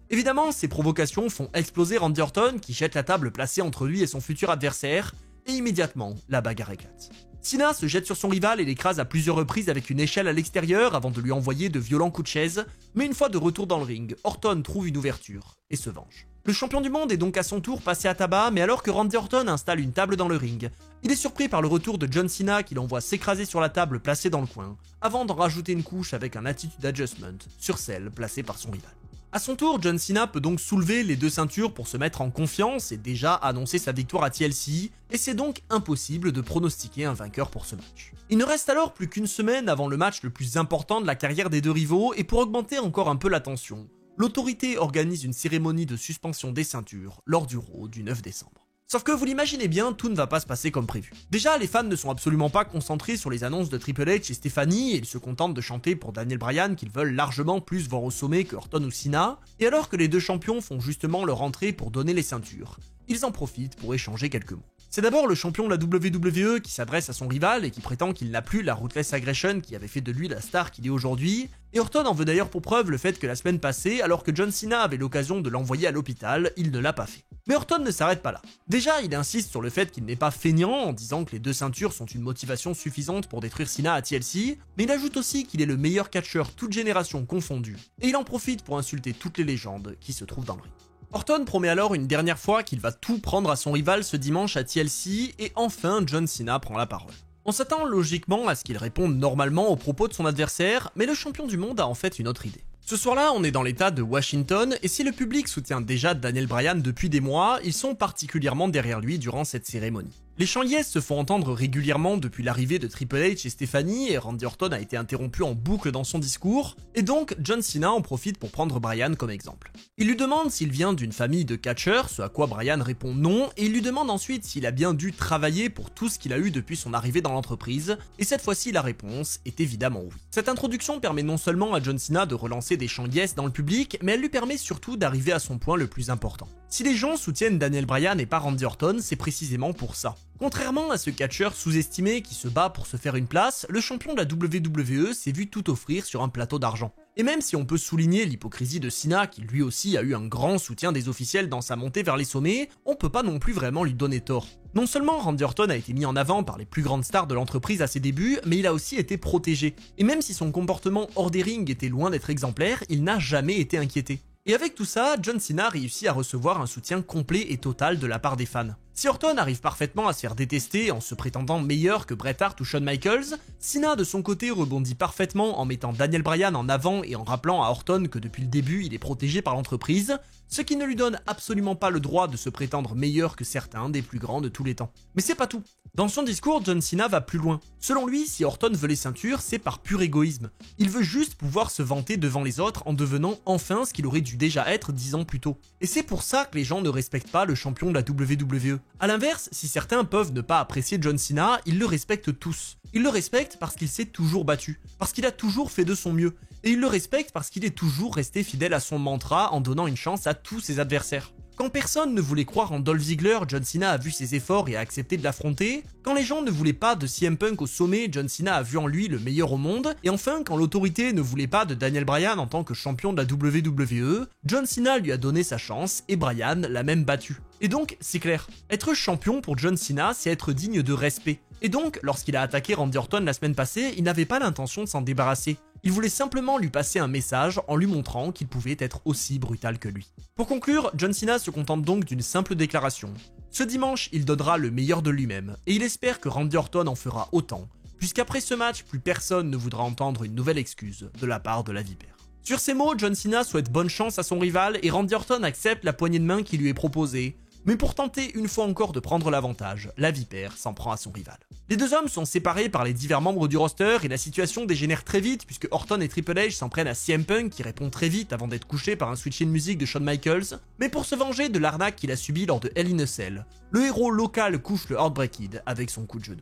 A: Évidemment, ces provocations font exploser Randy Orton qui jette la table placée entre lui et son futur adversaire, et immédiatement, la bagarre éclate. Cena se jette sur son rival et l'écrase à plusieurs reprises avec une échelle à l'extérieur avant de lui envoyer de violents coups de chaise, mais une fois de retour dans le ring, Orton trouve une ouverture et se venge. Le champion du monde est donc à son tour passé à tabac, mais alors que Randy Orton installe une table dans le ring, il est surpris par le retour de John Cena qui l'envoie s'écraser sur la table placée dans le coin, avant d'en rajouter une couche avec un attitude adjustment sur celle placée par son rival. A son tour, John Cena peut donc soulever les 2 ceintures pour se mettre en confiance et déjà annoncer sa victoire à TLC, et c'est donc impossible de pronostiquer un vainqueur pour ce match. Il ne reste alors plus qu'une semaine avant le match le plus important de la carrière des 2 rivaux, et pour augmenter encore un peu la tension, l'autorité organise une cérémonie de suspension des ceintures lors du Raw du 9 décembre. Sauf que vous l'imaginez bien, tout ne va pas se passer comme prévu. Déjà, les fans ne sont absolument pas concentrés sur les annonces de Triple H et Stephanie, et ils se contentent de chanter pour Daniel Bryan qu'ils veulent largement plus voir au sommet que Orton ou Cena, et alors que les 2 champions font justement leur entrée pour donner les ceintures, ils en profitent pour échanger quelques mots. C'est d'abord le champion de la WWE qui s'adresse à son rival et qui prétend qu'il n'a plus la Ruthless Aggression qui avait fait de lui la star qu'il est aujourd'hui, et Orton en veut d'ailleurs pour preuve le fait que la semaine passée, alors que John Cena avait l'occasion de l'envoyer à l'hôpital, il ne l'a pas fait. Mais Orton ne s'arrête pas là. Déjà, il insiste sur le fait qu'il n'est pas feignant en disant que les 2 ceintures sont une motivation suffisante pour détruire Cena à TLC, mais il ajoute aussi qu'il est le meilleur catcheur toute génération confondue, et il en profite pour insulter toutes les légendes qui se trouvent dans le ring. Orton promet alors une dernière fois qu'il va tout prendre à son rival ce dimanche à TLC, et enfin John Cena prend la parole. On s'attend logiquement à ce qu'il réponde normalement aux propos de son adversaire, mais le champion du monde a en fait une autre idée. Ce soir-là, on est dans l'état de Washington, et si le public soutient déjà Daniel Bryan depuis des mois, ils sont particulièrement derrière lui durant cette cérémonie. Les chants Yes se font entendre régulièrement depuis l'arrivée de Triple H et Stephanie, et Randy Orton a été interrompu en boucle dans son discours, et donc John Cena en profite pour prendre Bryan comme exemple. Il lui demande s'il vient d'une famille de catcheurs, ce à quoi Bryan répond non, et il lui demande ensuite s'il a bien dû travailler pour tout ce qu'il a eu depuis son arrivée dans l'entreprise, et cette fois-ci la réponse est évidemment oui. Cette introduction permet non seulement à John Cena de relancer des chants Yes dans le public, mais elle lui permet surtout d'arriver à son point le plus important. Si les gens soutiennent Daniel Bryan et pas Randy Orton, c'est précisément pour ça. Contrairement à ce catcheur sous-estimé qui se bat pour se faire une place, le champion de la WWE s'est vu tout offrir sur un plateau d'argent. Et même si on peut souligner l'hypocrisie de Cena, qui lui aussi a eu un grand soutien des officiels dans sa montée vers les sommets, on peut pas non plus vraiment lui donner tort. Non seulement Randy Orton a été mis en avant par les plus grandes stars de l'entreprise à ses débuts, mais il a aussi été protégé. Et même si son comportement hors des rings était loin d'être exemplaire, il n'a jamais été inquiété. Et avec tout ça, John Cena réussit à recevoir un soutien complet et total de la part des fans. Si Orton arrive parfaitement à se faire détester en se prétendant meilleur que Bret Hart ou Shawn Michaels, Cena de son côté rebondit parfaitement en mettant Daniel Bryan en avant et en rappelant à Orton que depuis le début il est protégé par l'entreprise, ce qui ne lui donne absolument pas le droit de se prétendre meilleur que certains des plus grands de tous les temps. Mais c'est pas tout. Dans son discours, John Cena va plus loin. Selon lui, si Orton veut les ceintures, c'est par pur égoïsme. Il veut juste pouvoir se vanter devant les autres en devenant enfin ce qu'il aurait dû déjà être 10 ans plus tôt. Et c'est pour ça que les gens ne respectent pas le champion de la WWE. A l'inverse, si certains peuvent ne pas apprécier John Cena, ils le respectent tous. Ils le respectent parce qu'il s'est toujours battu, parce qu'il a toujours fait de son mieux, et ils le respectent parce qu'il est toujours resté fidèle à son mantra en donnant une chance à tous ses adversaires. Quand personne ne voulait croire en Dolph Ziggler, John Cena a vu ses efforts et a accepté de l'affronter. Quand les gens ne voulaient pas de CM Punk au sommet, John Cena a vu en lui le meilleur au monde. Et enfin, quand l'autorité ne voulait pas de Daniel Bryan en tant que champion de la WWE, John Cena lui a donné sa chance et Bryan l'a même battu. Et donc, c'est clair, être champion pour John Cena, c'est être digne de respect. Et donc, lorsqu'il a attaqué Randy Orton la semaine passée, il n'avait pas l'intention de s'en débarrasser. Il voulait simplement lui passer un message en lui montrant qu'il pouvait être aussi brutal que lui. Pour conclure, John Cena se contente donc d'une simple déclaration. Ce dimanche, il donnera le meilleur de lui-même, et il espère que Randy Orton en fera autant, puisqu'après ce match, plus personne ne voudra entendre une nouvelle excuse de la part de la vipère. Sur ces mots, John Cena souhaite bonne chance à son rival et Randy Orton accepte la poignée de main qui lui est proposée. Mais pour tenter une fois encore de prendre l'avantage, la vipère s'en prend à son rival. Les deux hommes sont séparés par les divers membres du roster et la situation dégénère très vite puisque Orton et Triple H s'en prennent à CM Punk qui répond très vite avant d'être couché par un switch-in music de Shawn Michaels, mais pour se venger de l'arnaque qu'il a subi lors de Hell in a Cell, le héros local couche le Heartbreak Kid avec son coup de genou.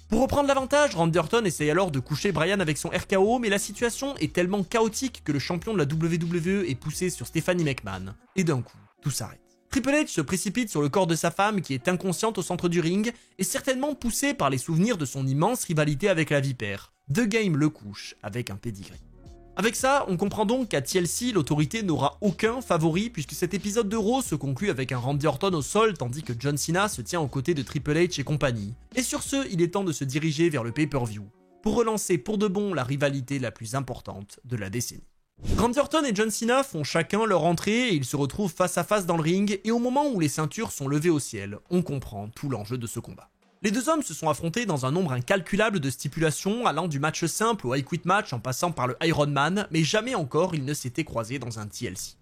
A: Pour reprendre l'avantage, Randy Orton essaye alors de coucher Bryan avec son RKO, mais la situation est tellement chaotique que le champion de la WWE est poussé sur Stephanie McMahon, et d'un coup, tout s'arrête. Triple H se précipite sur le corps de sa femme qui est inconsciente au centre du ring et certainement poussé par les souvenirs de son immense rivalité avec la vipère. The Game le couche avec un pedigree. Avec ça, on comprend donc qu'à TLC, l'autorité n'aura aucun favori puisque cet épisode de Raw se conclut avec un Randy Orton au sol tandis que John Cena se tient aux côtés de Triple H et compagnie. Et sur ce, il est temps de se diriger vers le pay-per-view pour relancer pour de bon la rivalité la plus importante de la décennie. Randy Orton et John Cena font chacun leur entrée et ils se retrouvent face à face dans le ring et au moment où les ceintures sont levées au ciel, on comprend tout l'enjeu de ce combat. Les deux hommes se sont affrontés dans un nombre incalculable de stipulations allant du match simple au I Quit match en passant par le Iron Man, mais jamais encore ils ne s'étaient croisés dans un TLC.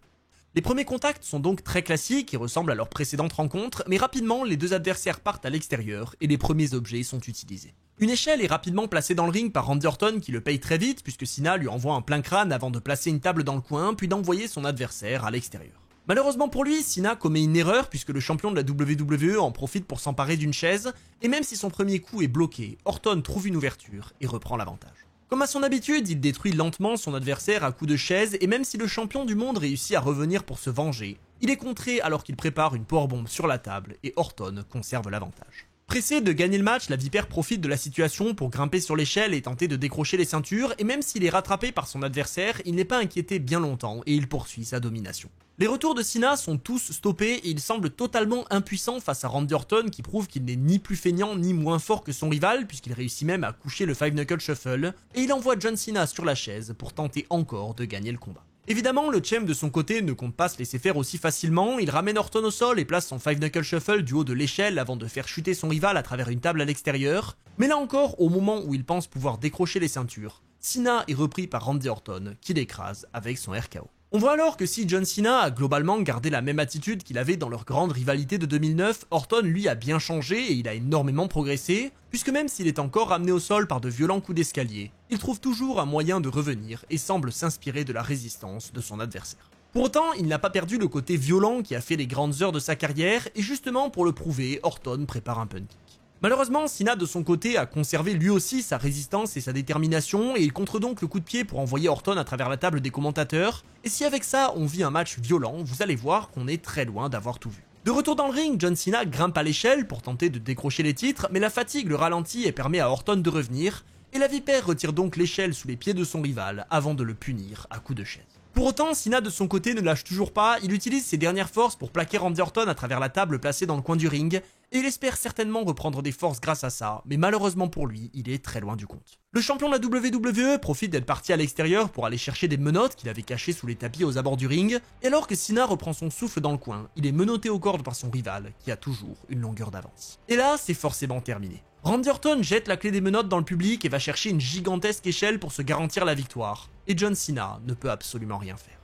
A: Les premiers contacts sont donc très classiques et ressemblent à leurs précédentes rencontres, mais rapidement les deux adversaires partent à l'extérieur et les premiers objets sont utilisés. Une échelle est rapidement placée dans le ring par Randy Orton qui le paye très vite puisque Cena lui envoie un plein crâne avant de placer une table dans le coin puis d'envoyer son adversaire à l'extérieur. Malheureusement pour lui, Cena commet une erreur puisque le champion de la WWE en profite pour s'emparer d'une chaise et même si son premier coup est bloqué, Orton trouve une ouverture et reprend l'avantage. Comme à son habitude, il détruit lentement son adversaire à coups de chaise et même si le champion du monde réussit à revenir pour se venger, il est contré alors qu'il prépare une powerbomb sur la table et Orton conserve l'avantage. Pressé de gagner le match, la vipère profite de la situation pour grimper sur l'échelle et tenter de décrocher les ceintures, et même s'il est rattrapé par son adversaire, il n'est pas inquiété bien longtemps et il poursuit sa domination. Les retours de Cena sont tous stoppés et il semble totalement impuissant face à Randy Orton qui prouve qu'il n'est ni plus feignant ni moins fort que son rival puisqu'il réussit même à coucher le Five Knuckle Shuffle, et il envoie John Cena sur la chaise pour tenter encore de gagner le combat. Évidemment, le champ de son côté ne compte pas se laisser faire aussi facilement, il ramène Orton au sol et place son Five Knuckle Shuffle du haut de l'échelle avant de faire chuter son rival à travers une table à l'extérieur, mais là encore, au moment où il pense pouvoir décrocher les ceintures, Cena est repris par Randy Orton qui l'écrase avec son RKO. On voit alors que si John Cena a globalement gardé la même attitude qu'il avait dans leur grande rivalité de 2009, Orton lui a bien changé et il a énormément progressé, puisque même s'il est encore ramené au sol par de violents coups d'escalier, il trouve toujours un moyen de revenir et semble s'inspirer de la résistance de son adversaire. Pour autant, il n'a pas perdu le côté violent qui a fait les grandes heures de sa carrière, et justement pour le prouver, Orton prépare un punt kick. Malheureusement, Cena de son côté a conservé lui aussi sa résistance et sa détermination et il contre donc le coup de pied pour envoyer Orton à travers la table des commentateurs. Et si avec ça on vit un match violent, vous allez voir qu'on est très loin d'avoir tout vu. De retour dans le ring, John Cena grimpe à l'échelle pour tenter de décrocher les titres, mais la fatigue le ralentit et permet à Orton de revenir, et la vipère retire donc l'échelle sous les pieds de son rival avant de le punir à coups de chaise. Pour autant, Cena de son côté ne lâche toujours pas, il utilise ses dernières forces pour plaquer Randy Orton à travers la table placée dans le coin du ring, et il espère certainement reprendre des forces grâce à ça, mais malheureusement pour lui, il est très loin du compte. Le champion de la WWE profite d'être parti à l'extérieur pour aller chercher des menottes qu'il avait cachées sous les tapis aux abords du ring, et alors que Cena reprend son souffle dans le coin, il est menotté aux cordes par son rival, qui a toujours une longueur d'avance. Et là, c'est forcément terminé. Randy Orton jette la clé des menottes dans le public et va chercher une gigantesque échelle pour se garantir la victoire, et John Cena ne peut absolument rien faire.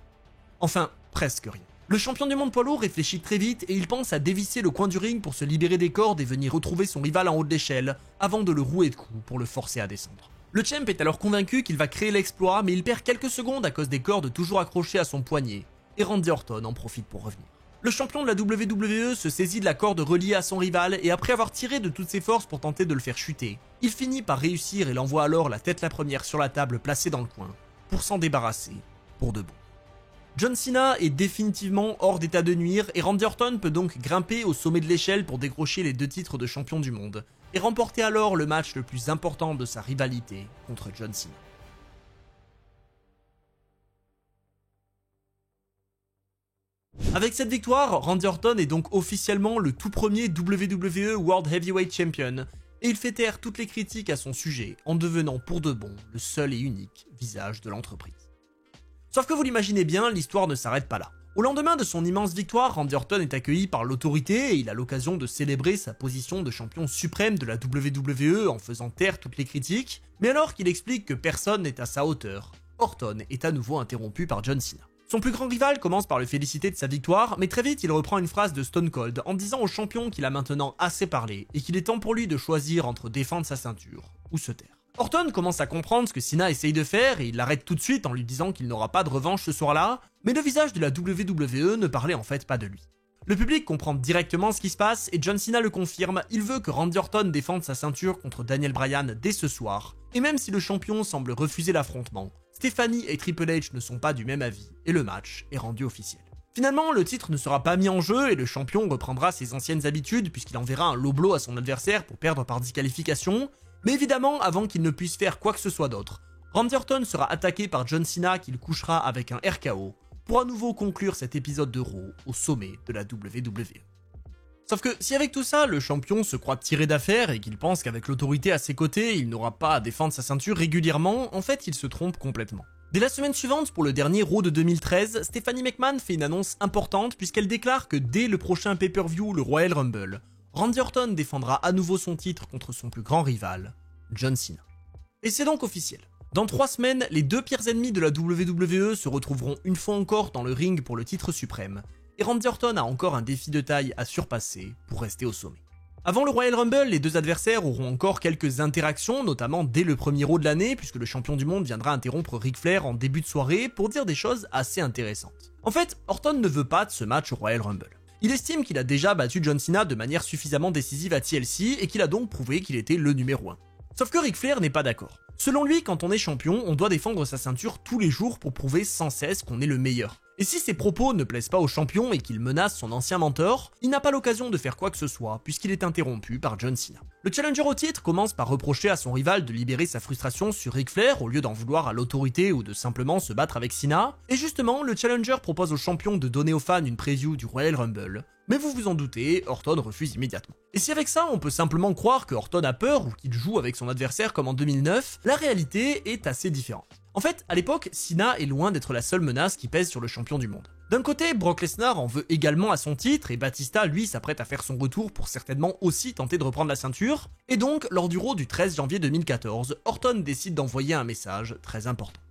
A: Enfin, presque rien. Le champion du monde poids lourd réfléchit très vite et il pense à dévisser le coin du ring pour se libérer des cordes et venir retrouver son rival en haut de l'échelle, avant de le rouer de coups pour le forcer à descendre. Le champ est alors convaincu qu'il va créer l'exploit, mais il perd quelques secondes à cause des cordes toujours accrochées à son poignet, et Randy Orton en profite pour revenir. Le champion de la WWE se saisit de la corde reliée à son rival et après avoir tiré de toutes ses forces pour tenter de le faire chuter, il finit par réussir et l'envoie alors la tête la première sur la table placée dans le coin, pour s'en débarrasser, pour de bon. John Cena est définitivement hors d'état de nuire et Randy Orton peut donc grimper au sommet de l'échelle pour décrocher les 2 titres de champion du monde, et remporter alors le match le plus important de sa rivalité contre John Cena. Avec cette victoire, Randy Orton est donc officiellement le tout premier WWE World Heavyweight Champion, et il fait taire toutes les critiques à son sujet en devenant pour de bon le seul et unique visage de l'entreprise. Sauf que vous l'imaginez bien, l'histoire ne s'arrête pas là. Au lendemain de son immense victoire, Randy Orton est accueilli par l'autorité et il a l'occasion de célébrer sa position de champion suprême de la WWE en faisant taire toutes les critiques, mais alors qu'il explique que personne n'est à sa hauteur, Orton est à nouveau interrompu par John Cena. Son plus grand rival commence par le féliciter de sa victoire, mais très vite il reprend une phrase de Stone Cold en disant au champion qu'il a maintenant assez parlé et qu'il est temps pour lui de choisir entre défendre sa ceinture ou se taire. Orton commence à comprendre ce que Cena essaye de faire et il l'arrête tout de suite en lui disant qu'il n'aura pas de revanche ce soir-là, mais le visage de la WWE ne parlait en fait pas de lui. Le public comprend directement ce qui se passe et John Cena le confirme, il veut que Randy Orton défende sa ceinture contre Daniel Bryan dès ce soir, et même si le champion semble refuser l'affrontement, Stephanie et Triple H ne sont pas du même avis et le match est rendu officiel. Finalement, le titre ne sera pas mis en jeu et le champion reprendra ses anciennes habitudes puisqu'il enverra un low blow à son adversaire pour perdre par disqualification, mais évidemment avant qu'il ne puisse faire quoi que ce soit d'autre. Randy Orton sera attaqué par John Cena qui le couchera avec un RKO pour à nouveau conclure cet épisode de Raw au sommet de la WWE. Sauf que si avec tout ça, le champion se croit tiré d'affaire et qu'il pense qu'avec l'autorité à ses côtés, il n'aura pas à défendre sa ceinture régulièrement, en fait il se trompe complètement. Dès la semaine suivante, pour le dernier Raw de 2013, Stephanie McMahon fait une annonce importante puisqu'elle déclare que dès le prochain pay-per-view, le Royal Rumble, Randy Orton défendra à nouveau son titre contre son plus grand rival, John Cena. Et c'est donc officiel. Dans 3 semaines, les 2 pires ennemis de la WWE se retrouveront une fois encore dans le ring pour le titre suprême, et Randy Orton a encore un défi de taille à surpasser pour rester au sommet. Avant le Royal Rumble, les 2 adversaires auront encore quelques interactions, notamment dès le premier Raw de l'année, puisque le champion du monde viendra interrompre Ric Flair en début de soirée pour dire des choses assez intéressantes. En fait, Orton ne veut pas de ce match au Royal Rumble. Il estime qu'il a déjà battu John Cena de manière suffisamment décisive à TLC et qu'il a donc prouvé qu'il était le numéro 1. Sauf que Ric Flair n'est pas d'accord. Selon lui, quand on est champion, on doit défendre sa ceinture tous les jours pour prouver sans cesse qu'on est le meilleur. Et si ses propos ne plaisent pas au champion et qu'il menace son ancien mentor, il n'a pas l'occasion de faire quoi que ce soit puisqu'il est interrompu par John Cena. Le challenger au titre commence par reprocher à son rival de libérer sa frustration sur Ric Flair au lieu d'en vouloir à l'autorité ou de simplement se battre avec Cena, et justement, le challenger propose au champion de donner aux fans une preview du Royal Rumble, mais vous vous en doutez, Orton refuse immédiatement. Et si avec ça on peut simplement croire que Orton a peur ou qu'il joue avec son adversaire comme en 2009, la réalité est assez différente. En fait, à l'époque, Cena est loin d'être la seule menace qui pèse sur le champion du monde. D'un côté, Brock Lesnar en veut également à son titre et Batista, lui, s'apprête à faire son retour pour certainement aussi tenter de reprendre la ceinture. Et donc, lors du Raw du 13 janvier 2014, Orton décide d'envoyer un message très important.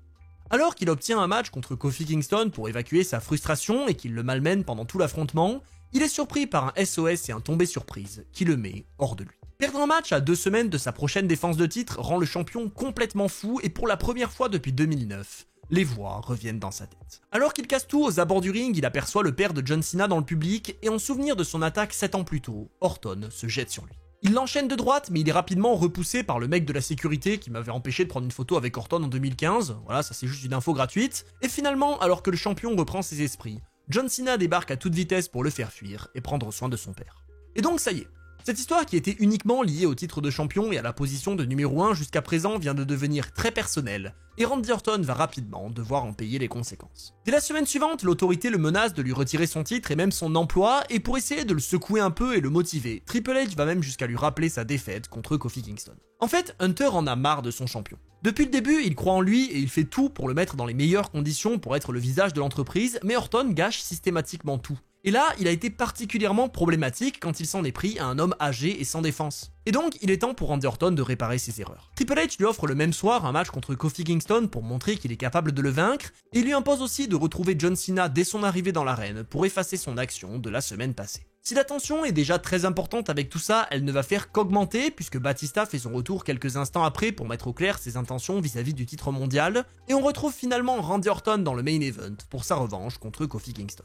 A: Alors qu'il obtient un match contre Kofi Kingston pour évacuer sa frustration et qu'il le malmène pendant tout l'affrontement, il est surpris par un SOS et un tombé surprise qui le met hors de lui. Perdre un match à 2 semaines de sa prochaine défense de titre rend le champion complètement fou et pour la première fois depuis 2009, les voix reviennent dans sa tête. Alors qu'il casse tout aux abords du ring, il aperçoit le père de John Cena dans le public et en souvenir de son attaque 7 ans plus tôt, Orton se jette sur lui. Il l'enchaîne de droite mais il est rapidement repoussé par le mec de la sécurité qui m'avait empêché de prendre une photo avec Orton en 2015, voilà ça c'est juste une info gratuite, et finalement alors que le champion reprend ses esprits, John Cena débarque à toute vitesse pour le faire fuir et prendre soin de son père. Et donc ça y est, cette histoire qui était uniquement liée au titre de champion et à la position de numéro 1 jusqu'à présent vient de devenir très personnelle, et Randy Orton va rapidement devoir en payer les conséquences. Dès la semaine suivante, l'autorité le menace de lui retirer son titre et même son emploi, et pour essayer de le secouer un peu et le motiver, Triple H va même jusqu'à lui rappeler sa défaite contre Kofi Kingston. En fait, Hunter en a marre de son champion. Depuis le début, il croit en lui et il fait tout pour le mettre dans les meilleures conditions pour être le visage de l'entreprise, mais Orton gâche systématiquement tout. Et là, il a été particulièrement problématique quand il s'en est pris à un homme âgé et sans défense. Et donc, il est temps pour Randy Orton de réparer ses erreurs. Triple H lui offre le même soir un match contre Kofi Kingston pour montrer qu'il est capable de le vaincre, et il lui impose aussi de retrouver John Cena dès son arrivée dans l'arène pour effacer son action de la semaine passée. Si la tension est déjà très importante avec tout ça, elle ne va faire qu'augmenter puisque Batista fait son retour quelques instants après pour mettre au clair ses intentions vis-à-vis du titre mondial, et on retrouve finalement Randy Orton dans le main event pour sa revanche contre Kofi Kingston.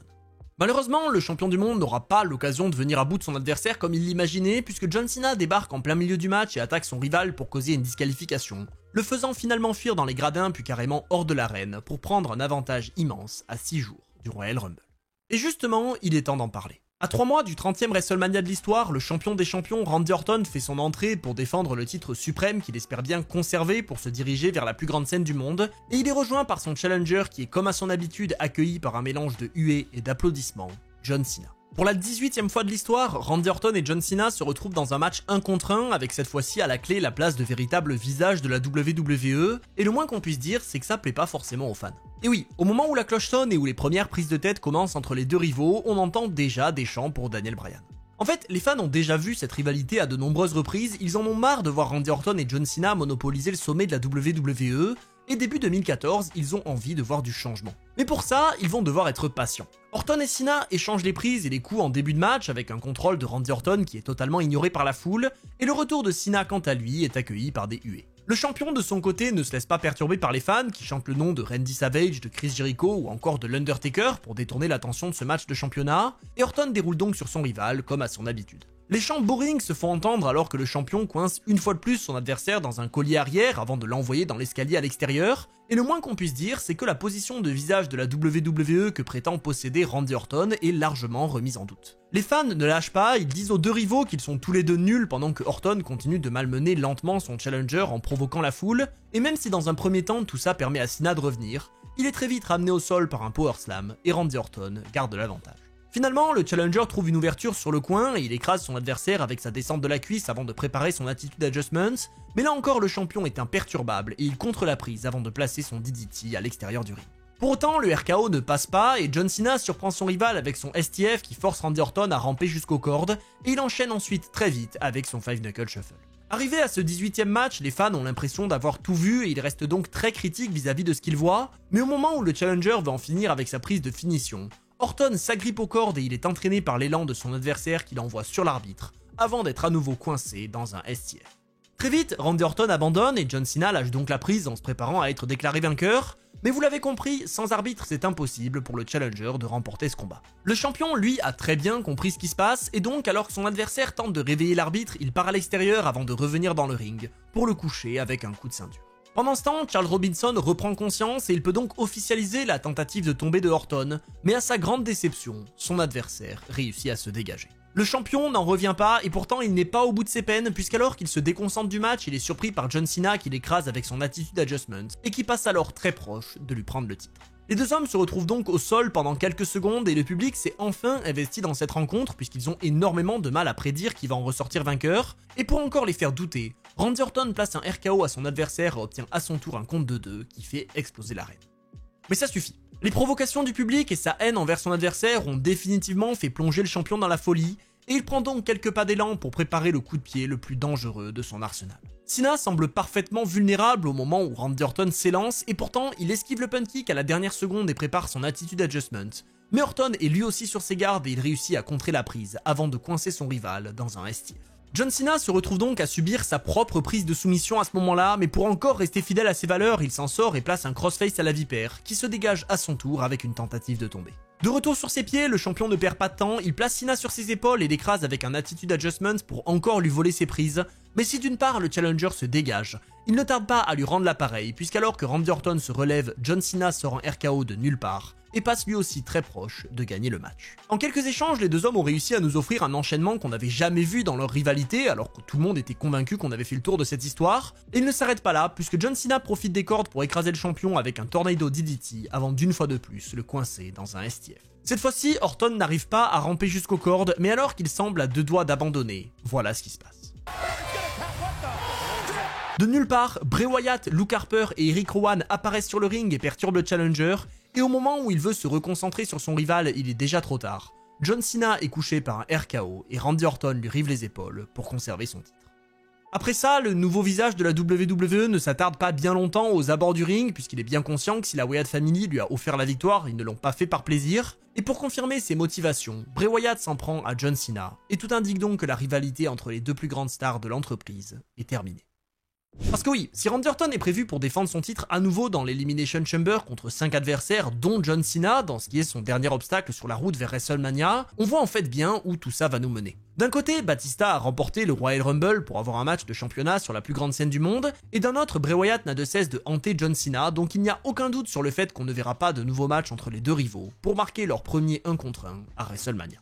A: Malheureusement, le champion du monde n'aura pas l'occasion de venir à bout de son adversaire comme il l'imaginait puisque John Cena débarque en plein milieu du match et attaque son rival pour causer une disqualification, le faisant finalement fuir dans les gradins puis carrément hors de l'arène pour prendre un avantage immense à 6 jours du Royal Rumble. Et justement, il est temps d'en parler. À 3 mois du 30e WrestleMania de l'histoire, le champion des champions Randy Orton fait son entrée pour défendre le titre suprême qu'il espère bien conserver pour se diriger vers la plus grande scène du monde, et il est rejoint par son challenger qui est comme à son habitude accueilli par un mélange de huées et d'applaudissements, John Cena. Pour la 18e fois de l'histoire, Randy Orton et John Cena se retrouvent dans un match 1 contre 1 avec cette fois-ci à la clé la place de véritable visage de la WWE, et le moins qu'on puisse dire c'est que ça plaît pas forcément aux fans. Et oui, au moment où la cloche sonne et où les premières prises de tête commencent entre les deux rivaux, on entend déjà des chants pour Daniel Bryan. En fait, les fans ont déjà vu cette rivalité à de nombreuses reprises, ils en ont marre de voir Randy Orton et John Cena monopoliser le sommet de la WWE, et début 2014, ils ont envie de voir du changement. Mais pour ça, ils vont devoir être patients. Orton et Cena échangent les prises et les coups en début de match avec un contrôle de Randy Orton qui est totalement ignoré par la foule, et le retour de Cena quant à lui est accueilli par des huées. Le champion de son côté ne se laisse pas perturber par les fans qui chantent le nom de Randy Savage, de Chris Jericho ou encore de l'Undertaker pour détourner l'attention de ce match de championnat, et Orton déroule donc sur son rival comme à son habitude. Les chants boring se font entendre alors que le champion coince une fois de plus son adversaire dans un collier arrière avant de l'envoyer dans l'escalier à l'extérieur, et le moins qu'on puisse dire c'est que la position de visage de la WWE que prétend posséder Randy Orton est largement remise en doute. Les fans ne lâchent pas, ils disent aux deux rivaux qu'ils sont tous les deux nuls pendant que Orton continue de malmener lentement son challenger en provoquant la foule, et même si dans un premier temps tout ça permet à Cena de revenir, il est très vite ramené au sol par un power slam et Randy Orton garde l'avantage. Finalement, le challenger trouve une ouverture sur le coin et il écrase son adversaire avec sa descente de la cuisse avant de préparer son attitude adjustment, mais là encore le champion est imperturbable et il contre la prise avant de placer son DDT à l'extérieur du ring. Pour autant, le RKO ne passe pas et John Cena surprend son rival avec son STF qui force Randy Orton à ramper jusqu'aux cordes et il enchaîne ensuite très vite avec son 5 Knuckle Shuffle. Arrivé à ce 18e match, les fans ont l'impression d'avoir tout vu et ils restent donc très critiques vis-à-vis de ce qu'ils voient, mais au moment où le challenger va en finir avec sa prise de finition, Orton s'agrippe aux cordes et il est entraîné par l'élan de son adversaire qui l'envoie sur l'arbitre, avant d'être à nouveau coincé dans un STF. Très vite, Randy Orton abandonne et John Cena lâche donc la prise en se préparant à être déclaré vainqueur, mais vous l'avez compris, sans arbitre c'est impossible pour le challenger de remporter ce combat. Le champion, lui, a très bien compris ce qui se passe, et donc alors que son adversaire tente de réveiller l'arbitre, il part à l'extérieur avant de revenir dans le ring, pour le coucher avec un coup de ceinture. Pendant ce temps, Charles Robinson reprend conscience et il peut donc officialiser la tentative de tomber de Orton, mais à sa grande déception, son adversaire réussit à se dégager. Le champion n'en revient pas et pourtant il n'est pas au bout de ses peines puisqu'alors qu'il se déconcentre du match, il est surpris par John Cena qui l'écrase avec son attitude adjustment et qui passe alors très proche de lui prendre le titre. Les deux hommes se retrouvent donc au sol pendant quelques secondes et le public s'est enfin investi dans cette rencontre puisqu'ils ont énormément de mal à prédire qui va en ressortir vainqueur, et pour encore les faire douter, Randy Orton place un RKO à son adversaire et obtient à son tour un compte de 2 qui fait exploser l'arène. Mais ça suffit. Les provocations du public et sa haine envers son adversaire ont définitivement fait plonger le champion dans la folie, et il prend donc quelques pas d'élan pour préparer le coup de pied le plus dangereux de son arsenal. Cena semble parfaitement vulnérable au moment où Randy Orton s'élance et pourtant il esquive le punt kick à la dernière seconde et prépare son attitude adjustment. Mais Orton est lui aussi sur ses gardes et il réussit à contrer la prise avant de coincer son rival dans un STF. John Cena se retrouve donc à subir sa propre prise de soumission à ce moment-là, mais pour encore rester fidèle à ses valeurs, il s'en sort et place un crossface à la vipère, qui se dégage à son tour avec une tentative de tomber. De retour sur ses pieds, le champion ne perd pas de temps, il place Cena sur ses épaules et l'écrase avec un attitude adjustment pour encore lui voler ses prises, mais si d'une part le challenger se dégage, il ne tarde pas à lui rendre l'appareil, puisqu'alors que Randy Orton se relève, John Cena sort un RKO de nulle part, et passe lui aussi très proche de gagner le match. En quelques échanges, les deux hommes ont réussi à nous offrir un enchaînement qu'on n'avait jamais vu dans leur rivalité, alors que tout le monde était convaincu qu'on avait fait le tour de cette histoire. Et il ne s'arrête pas là, puisque John Cena profite des cordes pour écraser le champion avec un Tornado DDT avant d'une fois de plus le coincer dans un STF. Cette fois-ci, Orton n'arrive pas à ramper jusqu'aux cordes, mais alors qu'il semble à deux doigts d'abandonner, voilà ce qui se passe. De nulle part, Bray Wyatt, Luke Harper et Eric Rowan apparaissent sur le ring et perturbent le challenger, et au moment où il veut se reconcentrer sur son rival, il est déjà trop tard. John Cena est couché par un RKO et Randy Orton lui rive les épaules pour conserver son titre. Après ça, le nouveau visage de la WWE ne s'attarde pas bien longtemps aux abords du ring, puisqu'il est bien conscient que si la Wyatt Family lui a offert la victoire, ils ne l'ont pas fait par plaisir. Et pour confirmer ses motivations, Bray Wyatt s'en prend à John Cena, et tout indique donc que la rivalité entre les deux plus grandes stars de l'entreprise est terminée. Parce que oui, si Randy Orton est prévu pour défendre son titre à nouveau dans l'Elimination Chamber contre 5 adversaires, dont John Cena, dans ce qui est son dernier obstacle sur la route vers WrestleMania, on voit en fait bien où tout ça va nous mener. D'un côté, Batista a remporté le Royal Rumble pour avoir un match de championnat sur la plus grande scène du monde, et d'un autre, Bray Wyatt n'a de cesse de hanter John Cena, donc il n'y a aucun doute sur le fait qu'on ne verra pas de nouveau match entre les deux rivaux pour marquer leur premier 1 contre 1 à WrestleMania.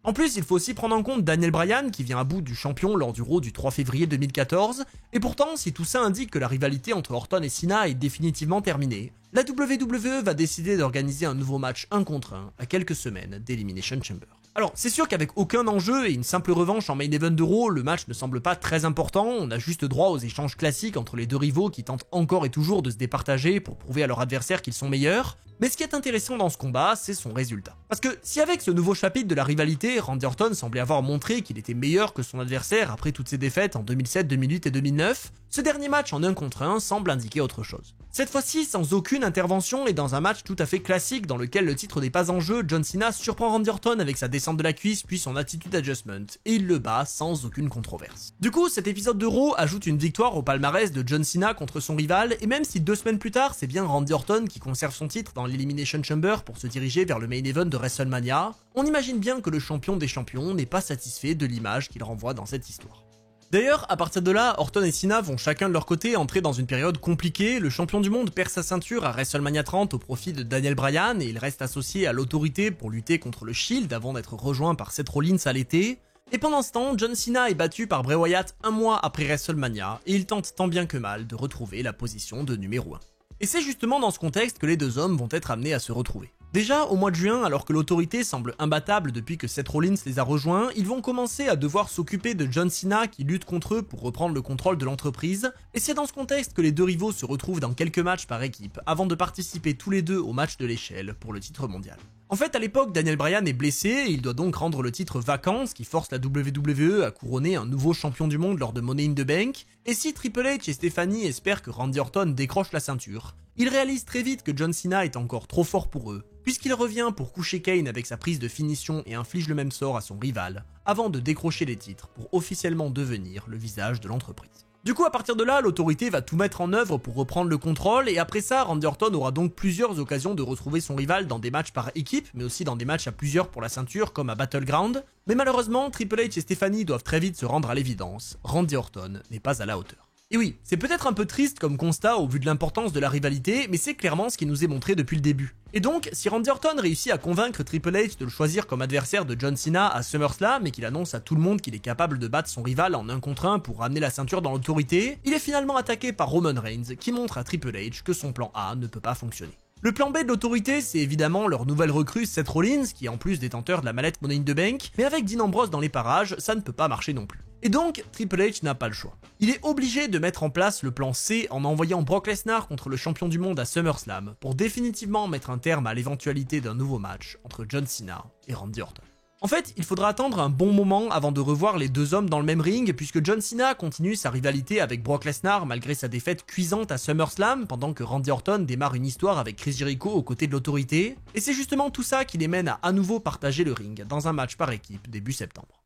A: En plus, il faut aussi prendre en compte Daniel Bryan qui vient à bout du champion lors du Raw du 3 février 2014, et pourtant, si tout ça indique que la rivalité entre Orton et Cena est définitivement terminée, la WWE va décider d'organiser un nouveau match 1 contre 1 à quelques semaines d'Elimination Chamber. Alors, c'est sûr qu'avec aucun enjeu et une simple revanche en main event de Raw, le match ne semble pas très important, on a juste droit aux échanges classiques entre les deux rivaux qui tentent encore et toujours de se départager pour prouver à leur adversaire qu'ils sont meilleurs, mais ce qui est intéressant dans ce combat, c'est son résultat. Parce que si avec ce nouveau chapitre de la rivalité, Randy Orton semblait avoir montré qu'il était meilleur que son adversaire après toutes ses défaites en 2007, 2008 et 2009, ce dernier match en 1 contre 1 semble indiquer autre chose. Cette fois-ci, sans aucune intervention et dans un match tout à fait classique dans lequel le titre n'est pas en jeu, John Cena surprend Randy Orton avec sa descente de la cuisse puis son attitude adjustment, et il le bat sans aucune controverse. Du coup, cet épisode de Raw ajoute une victoire au palmarès de John Cena contre son rival, et même si 2 semaines plus tard, c'est bien Randy Orton qui conserve son titre dans l'Elimination Chamber pour se diriger vers le main event de WrestleMania, on imagine bien que le champion des champions n'est pas satisfait de l'image qu'il renvoie dans cette histoire. D'ailleurs, à partir de là, Orton et Cena vont chacun de leur côté entrer dans une période compliquée. Le champion du monde perd sa ceinture à WrestleMania 30 au profit de Daniel Bryan et il reste associé à l'autorité pour lutter contre le Shield avant d'être rejoint par Seth Rollins à l'été. Et pendant ce temps, John Cena est battu par Bray Wyatt 1 mois après WrestleMania et il tente tant bien que mal de retrouver la position de numéro 1. Et c'est justement dans ce contexte que les deux hommes vont être amenés à se retrouver. Déjà, au mois de juin, alors que l'autorité semble imbattable depuis que Seth Rollins les a rejoints, ils vont commencer à devoir s'occuper de John Cena qui lutte contre eux pour reprendre le contrôle de l'entreprise, et c'est dans ce contexte que les deux rivaux se retrouvent dans quelques matchs par équipe, avant de participer tous les deux au match de l'échelle pour le titre mondial. En fait, à l'époque, Daniel Bryan est blessé et il doit donc rendre le titre vacant, ce qui force la WWE à couronner un nouveau champion du monde lors de Money in the Bank, et si Triple H et Stephanie espèrent que Randy Orton décroche la ceinture, ils réalisent très vite que John Cena est encore trop fort pour eux, puisqu'il revient pour coucher Kane avec sa prise de finition et inflige le même sort à son rival, avant de décrocher les titres pour officiellement devenir le visage de l'entreprise. Du coup, à partir de là, l'autorité va tout mettre en œuvre pour reprendre le contrôle, et après ça, Randy Orton aura donc plusieurs occasions de retrouver son rival dans des matchs par équipe, mais aussi dans des matchs à plusieurs pour la ceinture, comme à Battleground. Mais malheureusement, Triple H et Stephanie doivent très vite se rendre à l'évidence, Randy Orton n'est pas à la hauteur. Et oui, c'est peut-être un peu triste comme constat au vu de l'importance de la rivalité, mais c'est clairement ce qui nous est montré depuis le début. Et donc, si Randy Orton réussit à convaincre Triple H de le choisir comme adversaire de John Cena à SummerSlam et qu'il annonce à tout le monde qu'il est capable de battre son rival en 1 contre 1 pour ramener la ceinture dans l'autorité, il est finalement attaqué par Roman Reigns qui montre à Triple H que son plan A ne peut pas fonctionner. Le plan B de l'autorité, c'est évidemment leur nouvelle recrue Seth Rollins, qui est en plus détenteur de la mallette Money in the Bank, mais avec Dean Ambrose dans les parages, ça ne peut pas marcher non plus. Et donc, Triple H n'a pas le choix. Il est obligé de mettre en place le plan C en envoyant Brock Lesnar contre le champion du monde à SummerSlam, pour définitivement mettre un terme à l'éventualité d'un nouveau match entre John Cena et Randy Orton. En fait, il faudra attendre un bon moment avant de revoir les deux hommes dans le même ring, puisque John Cena continue sa rivalité avec Brock Lesnar malgré sa défaite cuisante à SummerSlam, pendant que Randy Orton démarre une histoire avec Chris Jericho aux côtés de l'autorité, et c'est justement tout ça qui les mène à nouveau partager le ring dans un match par équipe début septembre.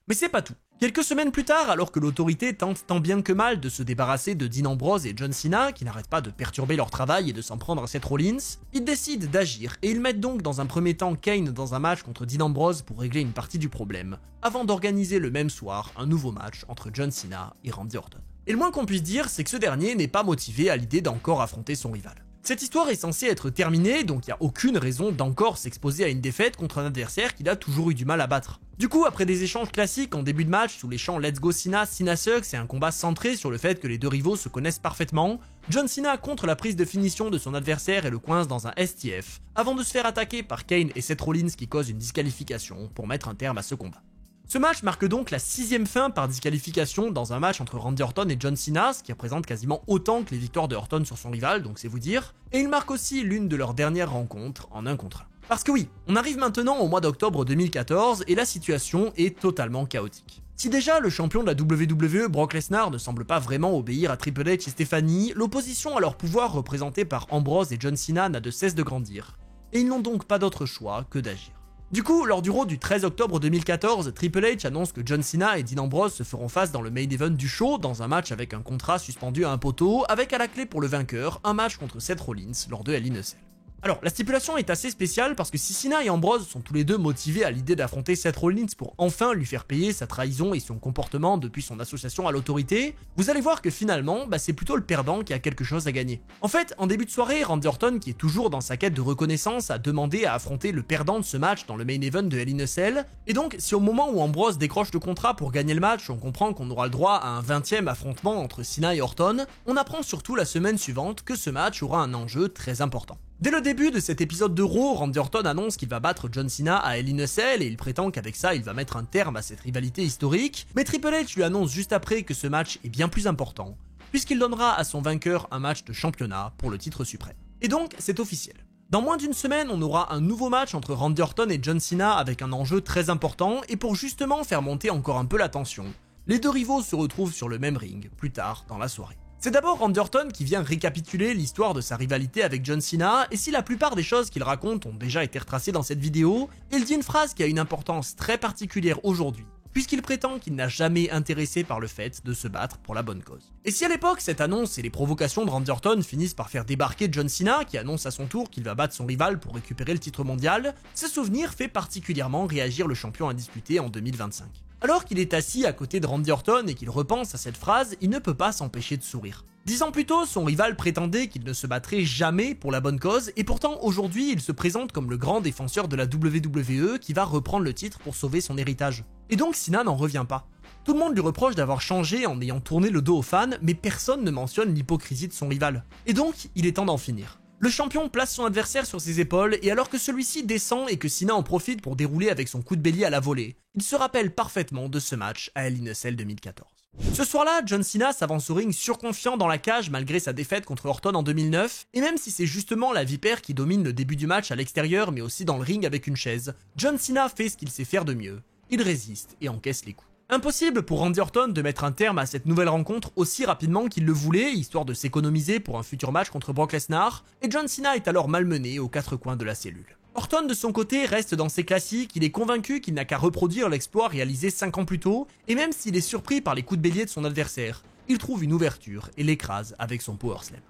A: Mais c'est pas tout. Quelques semaines plus tard, alors que l'autorité tente tant bien que mal de se débarrasser de Dean Ambrose et John Cena, qui n'arrêtent pas de perturber leur travail et de s'en prendre à Seth Rollins, ils décident d'agir et ils mettent donc dans un premier temps Kane dans un match contre Dean Ambrose pour régler une partie du problème, avant d'organiser le même soir un nouveau match entre John Cena et Randy Orton. Et le moins qu'on puisse dire, c'est que ce dernier n'est pas motivé à l'idée d'encore affronter son rival. Cette histoire est censée être terminée, donc il n'y a aucune raison d'encore s'exposer à une défaite contre un adversaire qu'il a toujours eu du mal à battre. Du coup, après des échanges classiques en début de match sous les chants Let's Go Cena, Cena Sucks et un combat centré sur le fait que les deux rivaux se connaissent parfaitement, John Cena contre la prise de finition de son adversaire et le coince dans un STF, avant de se faire attaquer par Kane et Seth Rollins qui causent une disqualification pour mettre un terme à ce combat. Ce match marque donc la 6ème fin par disqualification dans un match entre Randy Orton et John Cena, ce qui représente quasiment autant que les victoires de Orton sur son rival, donc c'est vous dire, et il marque aussi l'une de leurs dernières rencontres en 1 contre 1. Parce que oui, on arrive maintenant au mois d'octobre 2014 et la situation est totalement chaotique. Si déjà le champion de la WWE, Brock Lesnar, ne semble pas vraiment obéir à Triple H et Stephanie, l'opposition à leur pouvoir représentée par Ambrose et John Cena n'a de cesse de grandir, et ils n'ont donc pas d'autre choix que d'agir. Du coup, lors du Raw du 13 octobre 2014, Triple H annonce que John Cena et Dean Ambrose se feront face dans le main event du show, dans un match avec un contrat suspendu à un poteau, avec à la clé pour le vainqueur, un match contre Seth Rollins lors de Hell in a Cell. Alors, la stipulation est assez spéciale parce que si Cena et Ambrose sont tous les deux motivés à l'idée d'affronter Seth Rollins pour enfin lui faire payer sa trahison et son comportement depuis son association à l'autorité, vous allez voir que finalement, c'est plutôt le perdant qui a quelque chose à gagner. En fait, en début de soirée, Randy Orton, qui est toujours dans sa quête de reconnaissance, a demandé à affronter le perdant de ce match dans le main event de Hell in a Cell, et donc si au moment où Ambrose décroche le contrat pour gagner le match, on comprend qu'on aura le droit à un 20e affrontement entre Cena et Orton, on apprend surtout la semaine suivante que ce match aura un enjeu très important. Dès le début de cet épisode de Raw, Randy Orton annonce qu'il va battre John Cena à Hell in a Cell et il prétend qu'avec ça il va mettre un terme à cette rivalité historique, mais Triple H lui annonce juste après que ce match est bien plus important, puisqu'il donnera à son vainqueur un match de championnat pour le titre suprême. Et donc c'est officiel. Dans moins d'une semaine, on aura un nouveau match entre Randy Orton et John Cena avec un enjeu très important, et pour justement faire monter encore un peu la tension, les deux rivaux se retrouvent sur le même ring plus tard dans la soirée. C'est d'abord Randy Orton qui vient récapituler l'histoire de sa rivalité avec John Cena, et si la plupart des choses qu'il raconte ont déjà été retracées dans cette vidéo, il dit une phrase qui a une importance très particulière aujourd'hui, puisqu'il prétend qu'il n'a jamais intéressé par le fait de se battre pour la bonne cause. Et si à l'époque cette annonce et les provocations de Randy Orton finissent par faire débarquer John Cena, qui annonce à son tour qu'il va battre son rival pour récupérer le titre mondial, ce souvenir fait particulièrement réagir le champion indisputé en 2025. Alors qu'il est assis à côté de Randy Orton et qu'il repense à cette phrase, il ne peut pas s'empêcher de sourire. 10 ans plus tôt, son rival prétendait qu'il ne se battrait jamais pour la bonne cause, et pourtant aujourd'hui il se présente comme le grand défenseur de la WWE qui va reprendre le titre pour sauver son héritage. Et donc Cena n'en revient pas. Tout le monde lui reproche d'avoir changé en ayant tourné le dos aux fans, mais personne ne mentionne l'hypocrisie de son rival. Et donc, il est temps d'en finir. Le champion place son adversaire sur ses épaules, et alors que celui-ci descend et que Cena en profite pour dérouler avec son coup de bélier à la volée, il se rappelle parfaitement de ce match à Hell in a Cell 2014. Ce soir-là, John Cena s'avance au ring surconfiant dans la cage malgré sa défaite contre Orton en 2009, et même si c'est justement la vipère qui domine le début du match à l'extérieur mais aussi dans le ring avec une chaise, John Cena fait ce qu'il sait faire de mieux. Il résiste et encaisse les coups. Impossible pour Randy Orton de mettre un terme à cette nouvelle rencontre aussi rapidement qu'il le voulait, histoire de s'économiser pour un futur match contre Brock Lesnar, et John Cena est alors malmené aux quatre coins de la cellule. Orton de son côté reste dans ses classiques, il est convaincu qu'il n'a qu'à reproduire l'exploit réalisé 5 ans plus tôt, et même s'il est surpris par les coups de bélier de son adversaire, il trouve une ouverture et l'écrase avec son power slam.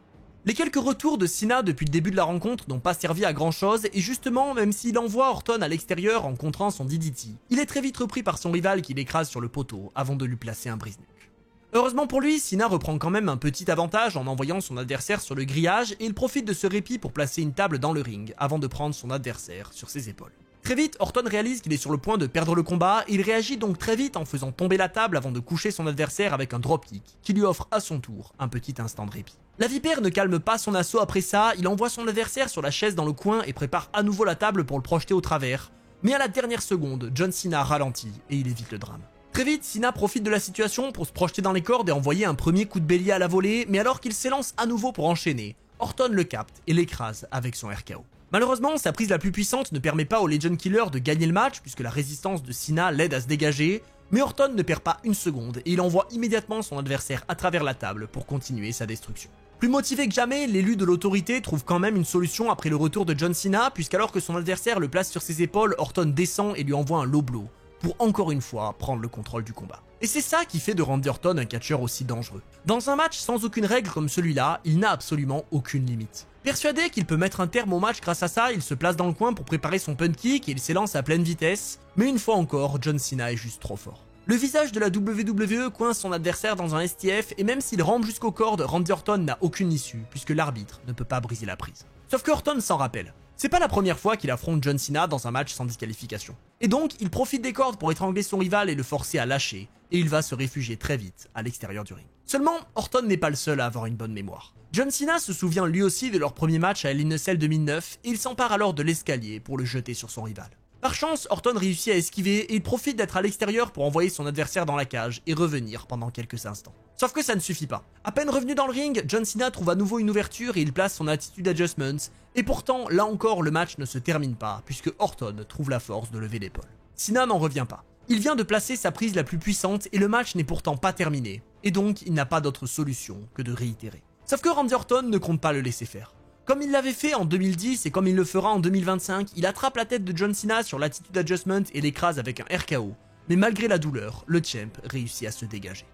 A: Les quelques retours de Cena depuis le début de la rencontre n'ont pas servi à grand chose, et justement, même s'il envoie Orton à l'extérieur en contrant son DDT, il est très vite repris par son rival qui l'écrase sur le poteau avant de lui placer un brise-nuque. Heureusement pour lui, Cena reprend quand même un petit avantage en envoyant son adversaire sur le grillage, et il profite de ce répit pour placer une table dans le ring avant de prendre son adversaire sur ses épaules. Très vite, Orton réalise qu'il est sur le point de perdre le combat, et il réagit donc très vite en faisant tomber la table avant de coucher son adversaire avec un dropkick, qui lui offre à son tour un petit instant de répit. La vipère ne calme pas son assaut après ça, il envoie son adversaire sur la chaise dans le coin et prépare à nouveau la table pour le projeter au travers, mais à la dernière seconde, John Cena ralentit et il évite le drame. Très vite, Cena profite de la situation pour se projeter dans les cordes et envoyer un premier coup de bélier à la volée, mais alors qu'il s'élance à nouveau pour enchaîner, Orton le capte et l'écrase avec son RKO. Malheureusement, sa prise la plus puissante ne permet pas au Legend Killer de gagner le match puisque la résistance de Cena l'aide à se dégager, mais Orton ne perd pas une seconde et il envoie immédiatement son adversaire à travers la table pour continuer sa destruction. Plus motivé que jamais, l'élu de l'autorité trouve quand même une solution après le retour de John Cena, puisqu'alors que son adversaire le place sur ses épaules, Orton descend et lui envoie un low blow, pour encore une fois prendre le contrôle du combat. Et c'est ça qui fait de Randy Orton un catcheur aussi dangereux. Dans un match sans aucune règle comme celui-là, il n'a absolument aucune limite. Persuadé qu'il peut mettre un terme au match grâce à ça, il se place dans le coin pour préparer son punt kick et il s'élance à pleine vitesse, mais une fois encore, John Cena est juste trop fort. Le visage de la WWE coince son adversaire dans un STF et même s'il rampe jusqu'aux cordes, Randy Orton n'a aucune issue puisque l'arbitre ne peut pas briser la prise. Sauf que Orton s'en rappelle. C'est pas la première fois qu'il affronte John Cena dans un match sans disqualification. Et donc, il profite des cordes pour étrangler son rival et le forcer à lâcher, et il va se réfugier très vite à l'extérieur du ring. Seulement, Orton n'est pas le seul à avoir une bonne mémoire. John Cena se souvient lui aussi de leur premier match à Hell in a Cell 2009, et il s'empare alors de l'escalier pour le jeter sur son rival. Par chance, Orton réussit à esquiver et il profite d'être à l'extérieur pour envoyer son adversaire dans la cage et revenir pendant quelques instants. Sauf que ça ne suffit pas. À peine revenu dans le ring, John Cena trouve à nouveau une ouverture et il place son Attitude Adjustment, et pourtant, là encore, le match ne se termine pas, puisque Orton trouve la force de lever l'épaule. Cena n'en revient pas. Il vient de placer sa prise la plus puissante et le match n'est pourtant pas terminé, et donc il n'a pas d'autre solution que de réitérer. Sauf que Randy Orton ne compte pas le laisser faire. Comme il l'avait fait en 2010 et comme il le fera en 2025, il attrape la tête de John Cena sur l'Attitude Adjustment et l'écrase avec un RKO. Mais malgré la douleur, le champ réussit à se dégager.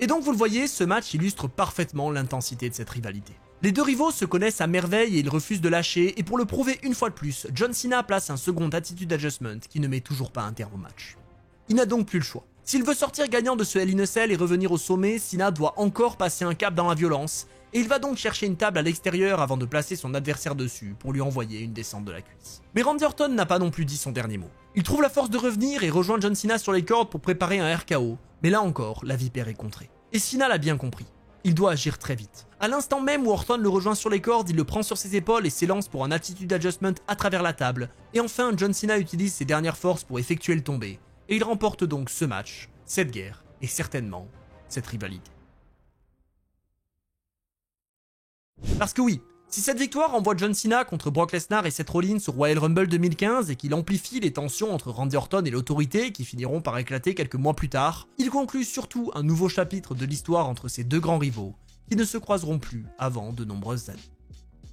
A: Et donc vous le voyez, ce match illustre parfaitement l'intensité de cette rivalité. Les deux rivaux se connaissent à merveille et ils refusent de lâcher, et pour le prouver une fois de plus, John Cena place un second Attitude Adjustment qui ne met toujours pas un terme au match. Il n'a donc plus le choix. S'il veut sortir gagnant de ce Hell in a Cell et revenir au sommet, Cena doit encore passer un cap dans la violence, et il va donc chercher une table à l'extérieur avant de placer son adversaire dessus pour lui envoyer une descente de la cuisse. Mais Randy Orton n'a pas non plus dit son dernier mot. Il trouve la force de revenir et rejoint John Cena sur les cordes pour préparer un RKO, mais là encore, la vipère est contrée. Et Cena l'a bien compris. Il doit agir très vite. À l'instant même où Orton le rejoint sur les cordes, il le prend sur ses épaules et s'élance pour un Attitude Adjustment à travers la table. Et enfin, John Cena utilise ses dernières forces pour effectuer le tombé. Et il remporte donc ce match, cette guerre, et certainement cette rivalité. Parce que oui, si cette victoire envoie John Cena contre Brock Lesnar et Seth Rollins au Royal Rumble 2015 et qu'il amplifie les tensions entre Randy Orton et l'autorité qui finiront par éclater quelques mois plus tard, il conclut surtout un nouveau chapitre de l'histoire entre ces deux grands rivaux qui ne se croiseront plus avant de nombreuses années.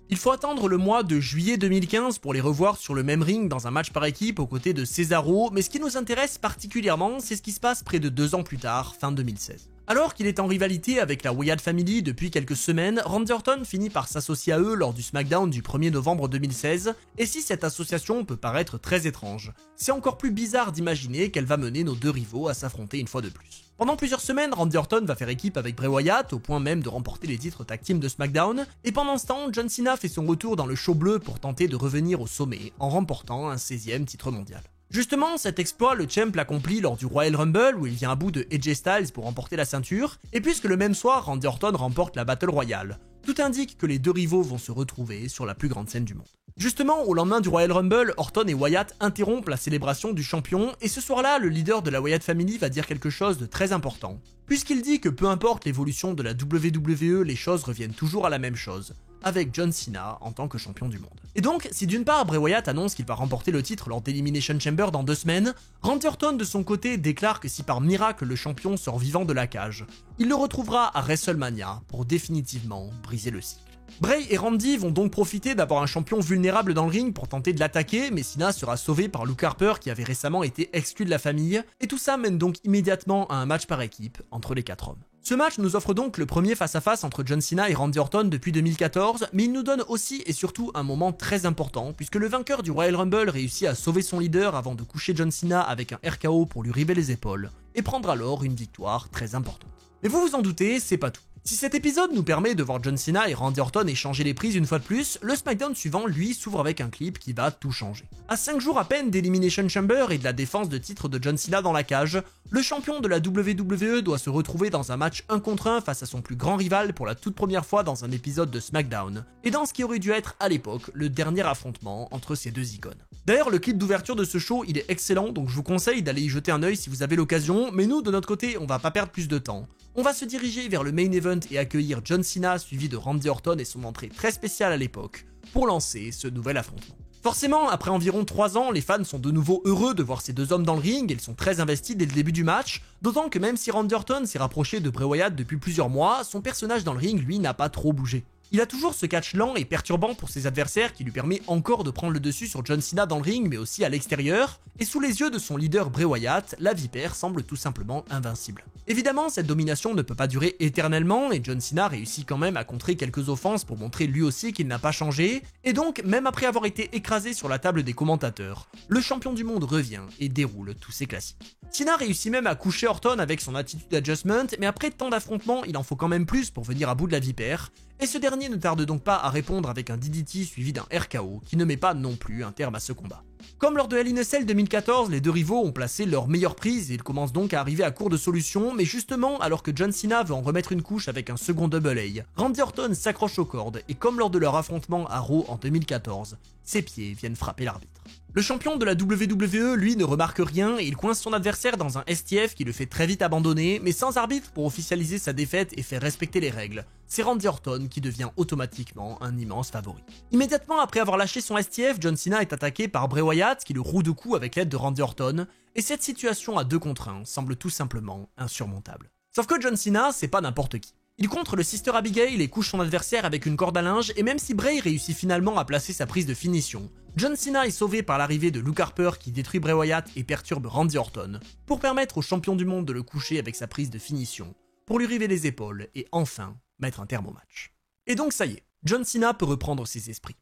A: Il faut attendre le mois de juillet 2015 pour les revoir sur le même ring dans un match par équipe aux côtés de Cesaro, mais ce qui nous intéresse particulièrement, c'est ce qui se passe près de 2 ans plus tard, fin 2016. Alors qu'il est en rivalité avec la Wyatt Family depuis quelques semaines, Randy Orton finit par s'associer à eux lors du SmackDown du 1er novembre 2016, et si cette association peut paraître très étrange, c'est encore plus bizarre d'imaginer qu'elle va mener nos deux rivaux à s'affronter une fois de plus. Pendant plusieurs semaines, Randy Orton va faire équipe avec Bray Wyatt, au point même de remporter les titres tag team de SmackDown, et pendant ce temps, John Cena fait son retour dans le show bleu pour tenter de revenir au sommet, en remportant un 16e titre mondial. Justement, cet exploit, le champ l'accomplit lors du Royal Rumble où il vient à bout de AJ Styles pour remporter la ceinture, et puisque le même soir, Randy Orton remporte la Battle Royale, tout indique que les deux rivaux vont se retrouver sur la plus grande scène du monde. Justement, au lendemain du Royal Rumble, Orton et Wyatt interrompent la célébration du champion, et ce soir-là, le leader de la Wyatt Family va dire quelque chose de très important, puisqu'il dit que peu importe l'évolution de la WWE, les choses reviennent toujours à la même chose, avec John Cena en tant que champion du monde. Et donc, si d'une part Bray Wyatt annonce qu'il va remporter le titre lors d'Elimination Chamber dans 2 semaines, Randy Orton de son côté déclare que si par miracle le champion sort vivant de la cage, il le retrouvera à WrestleMania pour définitivement briser le cycle. Bray et Randy vont donc profiter d'avoir un champion vulnérable dans le ring pour tenter de l'attaquer, mais Cena sera sauvé par Luke Harper qui avait récemment été exclu de la famille, et tout ça mène donc immédiatement à un match par équipe entre les 4 hommes. Ce match nous offre donc le premier face-à-face entre John Cena et Randy Orton depuis 2014, mais il nous donne aussi et surtout un moment très important, puisque le vainqueur du Royal Rumble réussit à sauver son leader avant de coucher John Cena avec un RKO pour lui river les épaules, et prendre alors une victoire très importante. Mais vous vous en doutez, c'est pas tout. Si cet épisode nous permet de voir John Cena et Randy Orton échanger les prises une fois de plus, le SmackDown suivant, lui, s'ouvre avec un clip qui va tout changer. À 5 jours à peine d'Elimination Chamber et de la défense de titre de John Cena dans la cage, le champion de la WWE doit se retrouver dans un match 1 contre 1 face à son plus grand rival pour la toute première fois dans un épisode de SmackDown, et dans ce qui aurait dû être à l'époque le dernier affrontement entre ces deux icônes. D'ailleurs, le clip d'ouverture de ce show, il est excellent, donc je vous conseille d'aller y jeter un œil si vous avez l'occasion, mais nous, de notre côté, on va pas perdre plus de temps. On va se diriger vers le main event et accueillir John Cena suivi de Randy Orton et son entrée très spéciale à l'époque pour lancer ce nouvel affrontement. Forcément, après environ 3 ans, les fans sont de nouveau heureux de voir ces deux hommes dans le ring et ils sont très investis dès le début du match, d'autant que même si Randy Orton s'est rapproché de Bray Wyatt depuis plusieurs mois, son personnage dans le ring, lui, n'a pas trop bougé. Il a toujours ce catch lent et perturbant pour ses adversaires qui lui permet encore de prendre le dessus sur John Cena dans le ring mais aussi à l'extérieur, et sous les yeux de son leader Bray Wyatt, la vipère semble tout simplement invincible. Évidemment, cette domination ne peut pas durer éternellement et John Cena réussit quand même à contrer quelques offenses pour montrer lui aussi qu'il n'a pas changé, et donc même après avoir été écrasé sur la table des commentateurs, le champion du monde revient et déroule tous ses classiques. Cena réussit même à coucher Orton avec son attitude adjustment, mais après tant d'affrontements, il en faut quand même plus pour venir à bout de la vipère, et ce dernier ne tarde donc pas à répondre avec un DDT suivi d'un RKO qui ne met pas non plus un terme à ce combat. Comme lors de Hell in a Cell 2014, les deux rivaux ont placé leur meilleure prise et ils commencent donc à arriver à court de solutions, mais justement, alors que John Cena veut en remettre une couche avec un second double A, Randy Orton s'accroche aux cordes et comme lors de leur affrontement à Raw en 2014, ses pieds viennent frapper l'arbitre. Le champion de la WWE, lui, ne remarque rien et il coince son adversaire dans un STF qui le fait très vite abandonner, mais sans arbitre pour officialiser sa défaite et faire respecter les règles. C'est Randy Orton qui devient automatiquement un immense favori. Immédiatement après avoir lâché son STF, John Cena est attaqué par Bray Wyatt qui le roue de coups avec l'aide de Randy Orton, et cette situation à 2 contre 1 semble tout simplement insurmontable. Sauf que John Cena, c'est pas n'importe qui. Il contre le Sister Abigail et couche son adversaire avec une corde à linge, et même si Bray réussit finalement à placer sa prise de finition, John Cena est sauvé par l'arrivée de Luke Harper qui détruit Bray Wyatt et perturbe Randy Orton, pour permettre au champion du monde de le coucher avec sa prise de finition, pour lui river les épaules et enfin mettre un terme au match. Et donc ça y est, John Cena peut reprendre ses esprits.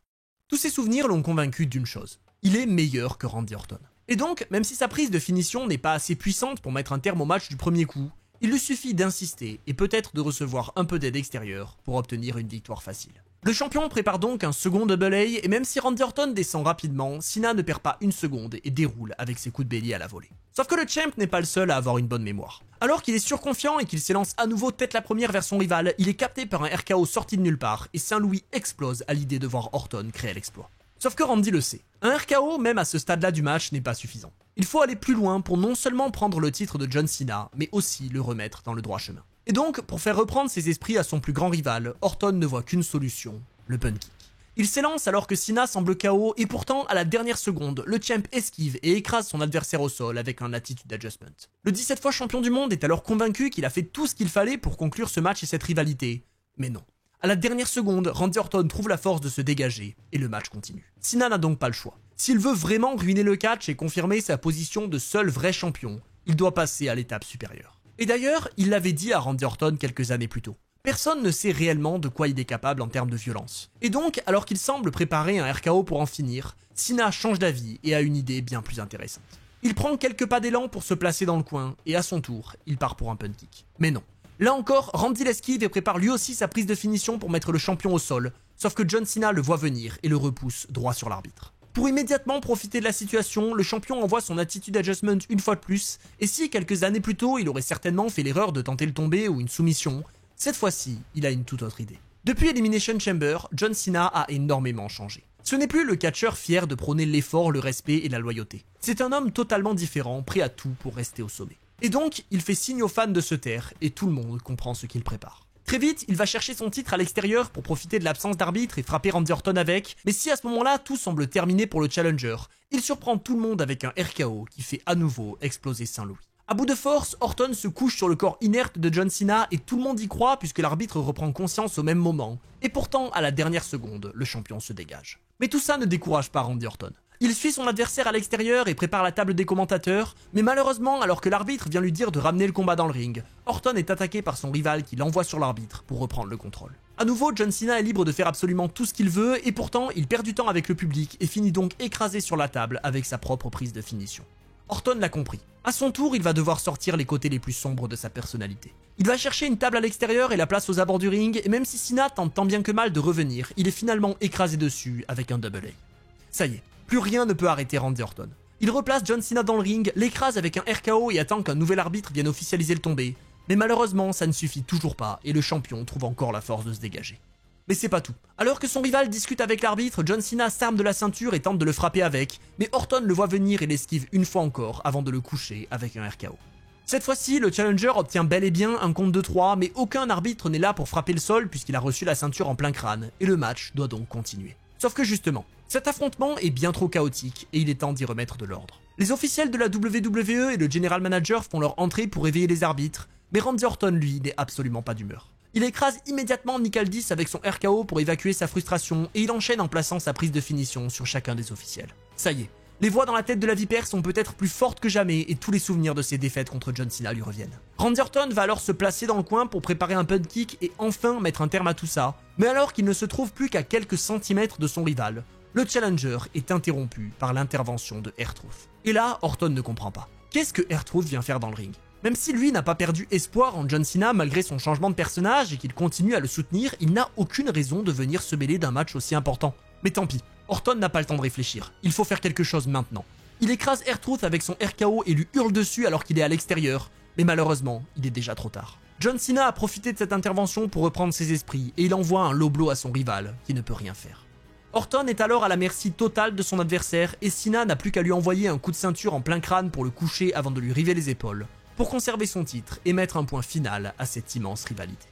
A: Tous ses souvenirs l'ont convaincu d'une chose, il est meilleur que Randy Orton. Et donc, même si sa prise de finition n'est pas assez puissante pour mettre un terme au match du premier coup, il lui suffit d'insister et peut-être de recevoir un peu d'aide extérieure pour obtenir une victoire facile. Le champion prépare donc un second double A et même si Randy Orton descend rapidement, Cena ne perd pas une seconde et déroule avec ses coups de bélier à la volée. Sauf que le champ n'est pas le seul à avoir une bonne mémoire. Alors qu'il est surconfiant et qu'il s'élance à nouveau tête la première vers son rival, il est capté par un RKO sorti de nulle part et Saint-Louis explose à l'idée de voir Orton créer l'exploit. Sauf que Randy le sait, un RKO même à ce stade-là du match n'est pas suffisant. Il faut aller plus loin pour non seulement prendre le titre de John Cena, mais aussi le remettre dans le droit chemin. Et donc, pour faire reprendre ses esprits à son plus grand rival, Orton ne voit qu'une solution, le pun kick. Il s'élance alors que Cena semble KO et pourtant, à la dernière seconde, le champ esquive et écrase son adversaire au sol avec un attitude adjustment. Le 17 fois champion du monde est alors convaincu qu'il a fait tout ce qu'il fallait pour conclure ce match et cette rivalité. Mais non. À la dernière seconde, Randy Orton trouve la force de se dégager et le match continue. Cena n'a donc pas le choix. S'il veut vraiment ruiner le catch et confirmer sa position de seul vrai champion, il doit passer à l'étape supérieure. Et d'ailleurs, il l'avait dit à Randy Orton quelques années plus tôt. Personne ne sait réellement de quoi il est capable en termes de violence. Et donc, alors qu'il semble préparer un RKO pour en finir, Cena change d'avis et a une idée bien plus intéressante. Il prend quelques pas d'élan pour se placer dans le coin et à son tour, il part pour un pun kick. Mais non. Là encore, Randy l'esquive et prépare lui aussi sa prise de finition pour mettre le champion au sol, sauf que John Cena le voit venir et le repousse droit sur l'arbitre. Pour immédiatement profiter de la situation, le champion envoie son attitude adjustment une fois de plus, et si quelques années plus tôt il aurait certainement fait l'erreur de tenter le tombé ou une soumission, cette fois-ci, il a une toute autre idée. Depuis Elimination Chamber, John Cena a énormément changé. Ce n'est plus le catcheur fier de prôner l'effort, le respect et la loyauté. C'est un homme totalement différent, prêt à tout pour rester au sommet. Et donc, il fait signe aux fans de se taire, et tout le monde comprend ce qu'il prépare. Très vite, il va chercher son titre à l'extérieur pour profiter de l'absence d'arbitre et frapper Randy Orton avec, mais si à ce moment-là, tout semble terminé pour le challenger, il surprend tout le monde avec un RKO qui fait à nouveau exploser Saint-Louis. À bout de force, Orton se couche sur le corps inerte de John Cena et tout le monde y croit puisque l'arbitre reprend conscience au même moment. Et pourtant, à la dernière seconde, le champion se dégage. Mais tout ça ne décourage pas Randy Orton. Il suit son adversaire à l'extérieur et prépare la table des commentateurs, mais malheureusement, alors que l'arbitre vient lui dire de ramener le combat dans le ring, Orton est attaqué par son rival qui l'envoie sur l'arbitre pour reprendre le contrôle. À nouveau, John Cena est libre de faire absolument tout ce qu'il veut et pourtant, il perd du temps avec le public et finit donc écrasé sur la table avec sa propre prise de finition. Orton l'a compris. À son tour, il va devoir sortir les côtés les plus sombres de sa personnalité. Il va chercher une table à l'extérieur et la place aux abords du ring, et même si Cena tente tant bien que mal de revenir, il est finalement écrasé dessus avec un double A. Ça y est, plus rien ne peut arrêter Randy Orton. Il replace John Cena dans le ring, l'écrase avec un RKO et attend qu'un nouvel arbitre vienne officialiser le tombé. Mais malheureusement, ça ne suffit toujours pas, et le champion trouve encore la force de se dégager. Mais c'est pas tout. Alors que son rival discute avec l'arbitre, John Cena s'arme de la ceinture et tente de le frapper avec, mais Orton le voit venir et l'esquive une fois encore avant de le coucher avec un RKO. Cette fois-ci, le challenger obtient bel et bien un compte de 3, mais aucun arbitre n'est là pour frapper le sol puisqu'il a reçu la ceinture en plein crâne, et le match doit donc continuer. Sauf que justement, cet affrontement est bien trop chaotique et il est temps d'y remettre de l'ordre. Les officiels de la WWE et le general manager font leur entrée pour réveiller les arbitres, mais Randy Orton, lui, n'est absolument pas d'humeur. Il écrase immédiatement Nick Aldis avec son RKO pour évacuer sa frustration et il enchaîne en plaçant sa prise de finition sur chacun des officiels. Ça y est, les voix dans la tête de la vipère sont peut-être plus fortes que jamais et tous les souvenirs de ses défaites contre John Cena lui reviennent. Randy Orton va alors se placer dans le coin pour préparer un punt kick et enfin mettre un terme à tout ça, mais alors qu'il ne se trouve plus qu'à quelques centimètres de son rival, le challenger est interrompu par l'intervention de R-Truth. Et là, Orton ne comprend pas. Qu'est-ce que R-Truth vient faire dans le ring? Même si lui n'a pas perdu espoir en John Cena malgré son changement de personnage et qu'il continue à le soutenir, il n'a aucune raison de venir se mêler d'un match aussi important. Mais tant pis, Orton n'a pas le temps de réfléchir, il faut faire quelque chose maintenant. Il écrase R-Truth avec son RKO et lui hurle dessus alors qu'il est à l'extérieur, mais malheureusement, il est déjà trop tard. John Cena a profité de cette intervention pour reprendre ses esprits et il envoie un low blow à son rival, qui ne peut rien faire. Orton est alors à la merci totale de son adversaire et Cena n'a plus qu'à lui envoyer un coup de ceinture en plein crâne pour le coucher avant de lui river les épaules, pour conserver son titre et mettre un point final à cette immense rivalité.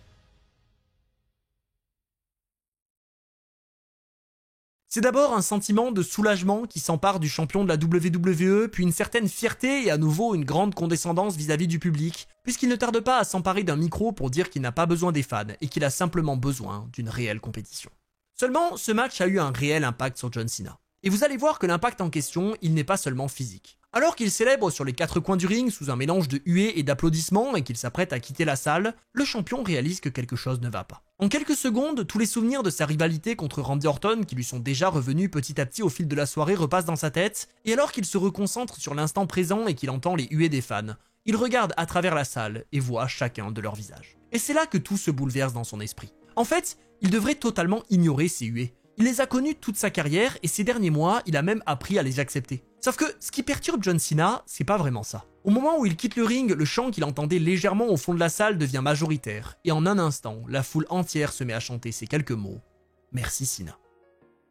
A: C'est d'abord un sentiment de soulagement qui s'empare du champion de la WWE, puis une certaine fierté et à nouveau une grande condescendance vis-à-vis du public, puisqu'il ne tarde pas à s'emparer d'un micro pour dire qu'il n'a pas besoin des fans et qu'il a simplement besoin d'une réelle compétition. Seulement, ce match a eu un réel impact sur John Cena. Et vous allez voir que l'impact en question, il n'est pas seulement physique. Alors qu'il célèbre sur les quatre coins du ring sous un mélange de huées et d'applaudissements et qu'il s'apprête à quitter la salle, le champion réalise que quelque chose ne va pas. En quelques secondes, tous les souvenirs de sa rivalité contre Randy Orton qui lui sont déjà revenus petit à petit au fil de la soirée repassent dans sa tête, et alors qu'il se reconcentre sur l'instant présent et qu'il entend les huées des fans, il regarde à travers la salle et voit chacun de leurs visages. Et c'est là que tout se bouleverse dans son esprit. En fait, il devrait totalement ignorer ces huées. Il les a connues toute sa carrière et ces derniers mois, il a même appris à les accepter. Sauf que ce qui perturbe John Cena, c'est pas vraiment ça. Au moment où il quitte le ring, le chant qu'il entendait légèrement au fond de la salle devient majoritaire et en un instant, la foule entière se met à chanter ces quelques mots « Merci Cena ».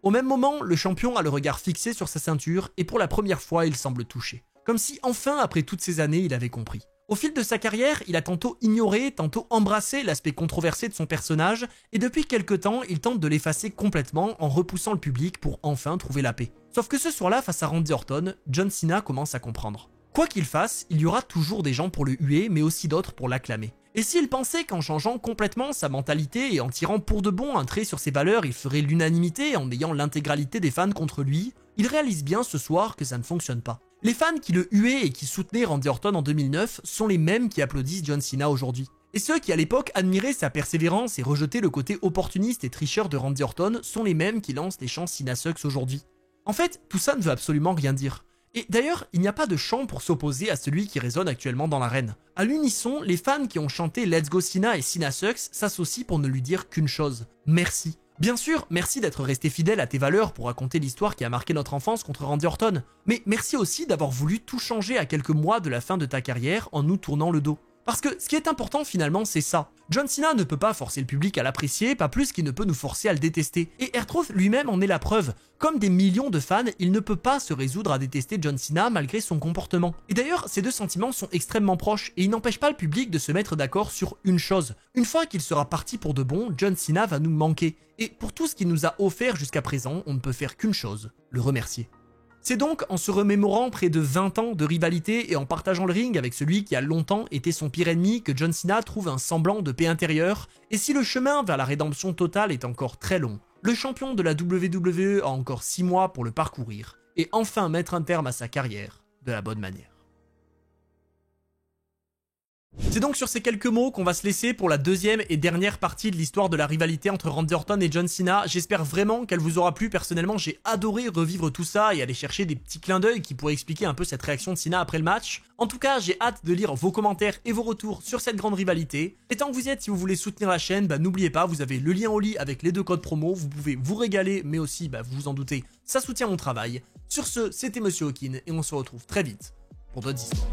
A: Au même moment, le champion a le regard fixé sur sa ceinture et pour la première fois, il semble touché. Comme si enfin, après toutes ces années, il avait compris. Au fil de sa carrière, il a tantôt ignoré, tantôt embrassé l'aspect controversé de son personnage, et depuis quelque temps, il tente de l'effacer complètement en repoussant le public pour enfin trouver la paix. Sauf que ce soir-là, face à Randy Orton, John Cena commence à comprendre. Quoi qu'il fasse, il y aura toujours des gens pour le huer, mais aussi d'autres pour l'acclamer. Et s'il pensait qu'en changeant complètement sa mentalité et en tirant pour de bon un trait sur ses valeurs, il ferait l'unanimité en ayant l'intégralité des fans contre lui, il réalise bien ce soir que ça ne fonctionne pas. Les fans qui le huaient et qui soutenaient Randy Orton en 2009 sont les mêmes qui applaudissent John Cena aujourd'hui. Et ceux qui à l'époque admiraient sa persévérance et rejetaient le côté opportuniste et tricheur de Randy Orton sont les mêmes qui lancent les chants Cena Sucks aujourd'hui. En fait, tout ça ne veut absolument rien dire. Et d'ailleurs, il n'y a pas de chant pour s'opposer à celui qui résonne actuellement dans l'arène. À l'unisson, les fans qui ont chanté Let's Go Cena et Cena Sucks s'associent pour ne lui dire qu'une chose, merci. Bien sûr, merci d'être resté fidèle à tes valeurs pour raconter l'histoire qui a marqué notre enfance contre Randy Orton, mais merci aussi d'avoir voulu tout changer à quelques mois de la fin de ta carrière en nous tournant le dos. Parce que ce qui est important finalement, c'est ça. John Cena ne peut pas forcer le public à l'apprécier, pas plus qu'il ne peut nous forcer à le détester. Et R-Truth lui-même en est la preuve. Comme des millions de fans, il ne peut pas se résoudre à détester John Cena malgré son comportement. Et d'ailleurs, ces deux sentiments sont extrêmement proches et ils n'empêchent pas le public de se mettre d'accord sur une chose. Une fois qu'il sera parti pour de bon, John Cena va nous manquer. Et pour tout ce qu'il nous a offert jusqu'à présent, on ne peut faire qu'une chose, le remercier. C'est donc en se remémorant près de 20 ans de rivalité et en partageant le ring avec celui qui a longtemps été son pire ennemi que John Cena trouve un semblant de paix intérieure, et si le chemin vers la rédemption totale est encore très long, le champion de la WWE a encore 6 mois pour le parcourir, et enfin mettre un terme à sa carrière de la bonne manière. C'est donc sur ces quelques mots qu'on va se laisser pour la deuxième et dernière partie de l'histoire de la rivalité entre Randy Orton et John Cena. J'espère vraiment qu'elle vous aura plu. Personnellement, j'ai adoré revivre tout ça et aller chercher des petits clins d'œil qui pourraient expliquer un peu cette réaction de Cena après le match. En tout cas, j'ai hâte de lire vos commentaires et vos retours sur cette grande rivalité. Et tant que vous y êtes, si vous voulez soutenir la chaîne, n'oubliez pas, vous avez le lien au lit avec les 2 codes promo. Vous pouvez vous régaler, mais aussi, vous vous en doutez, ça soutient mon travail. Sur ce, c'était Monsieur Hawkin et on se retrouve très vite pour d'autres histoires.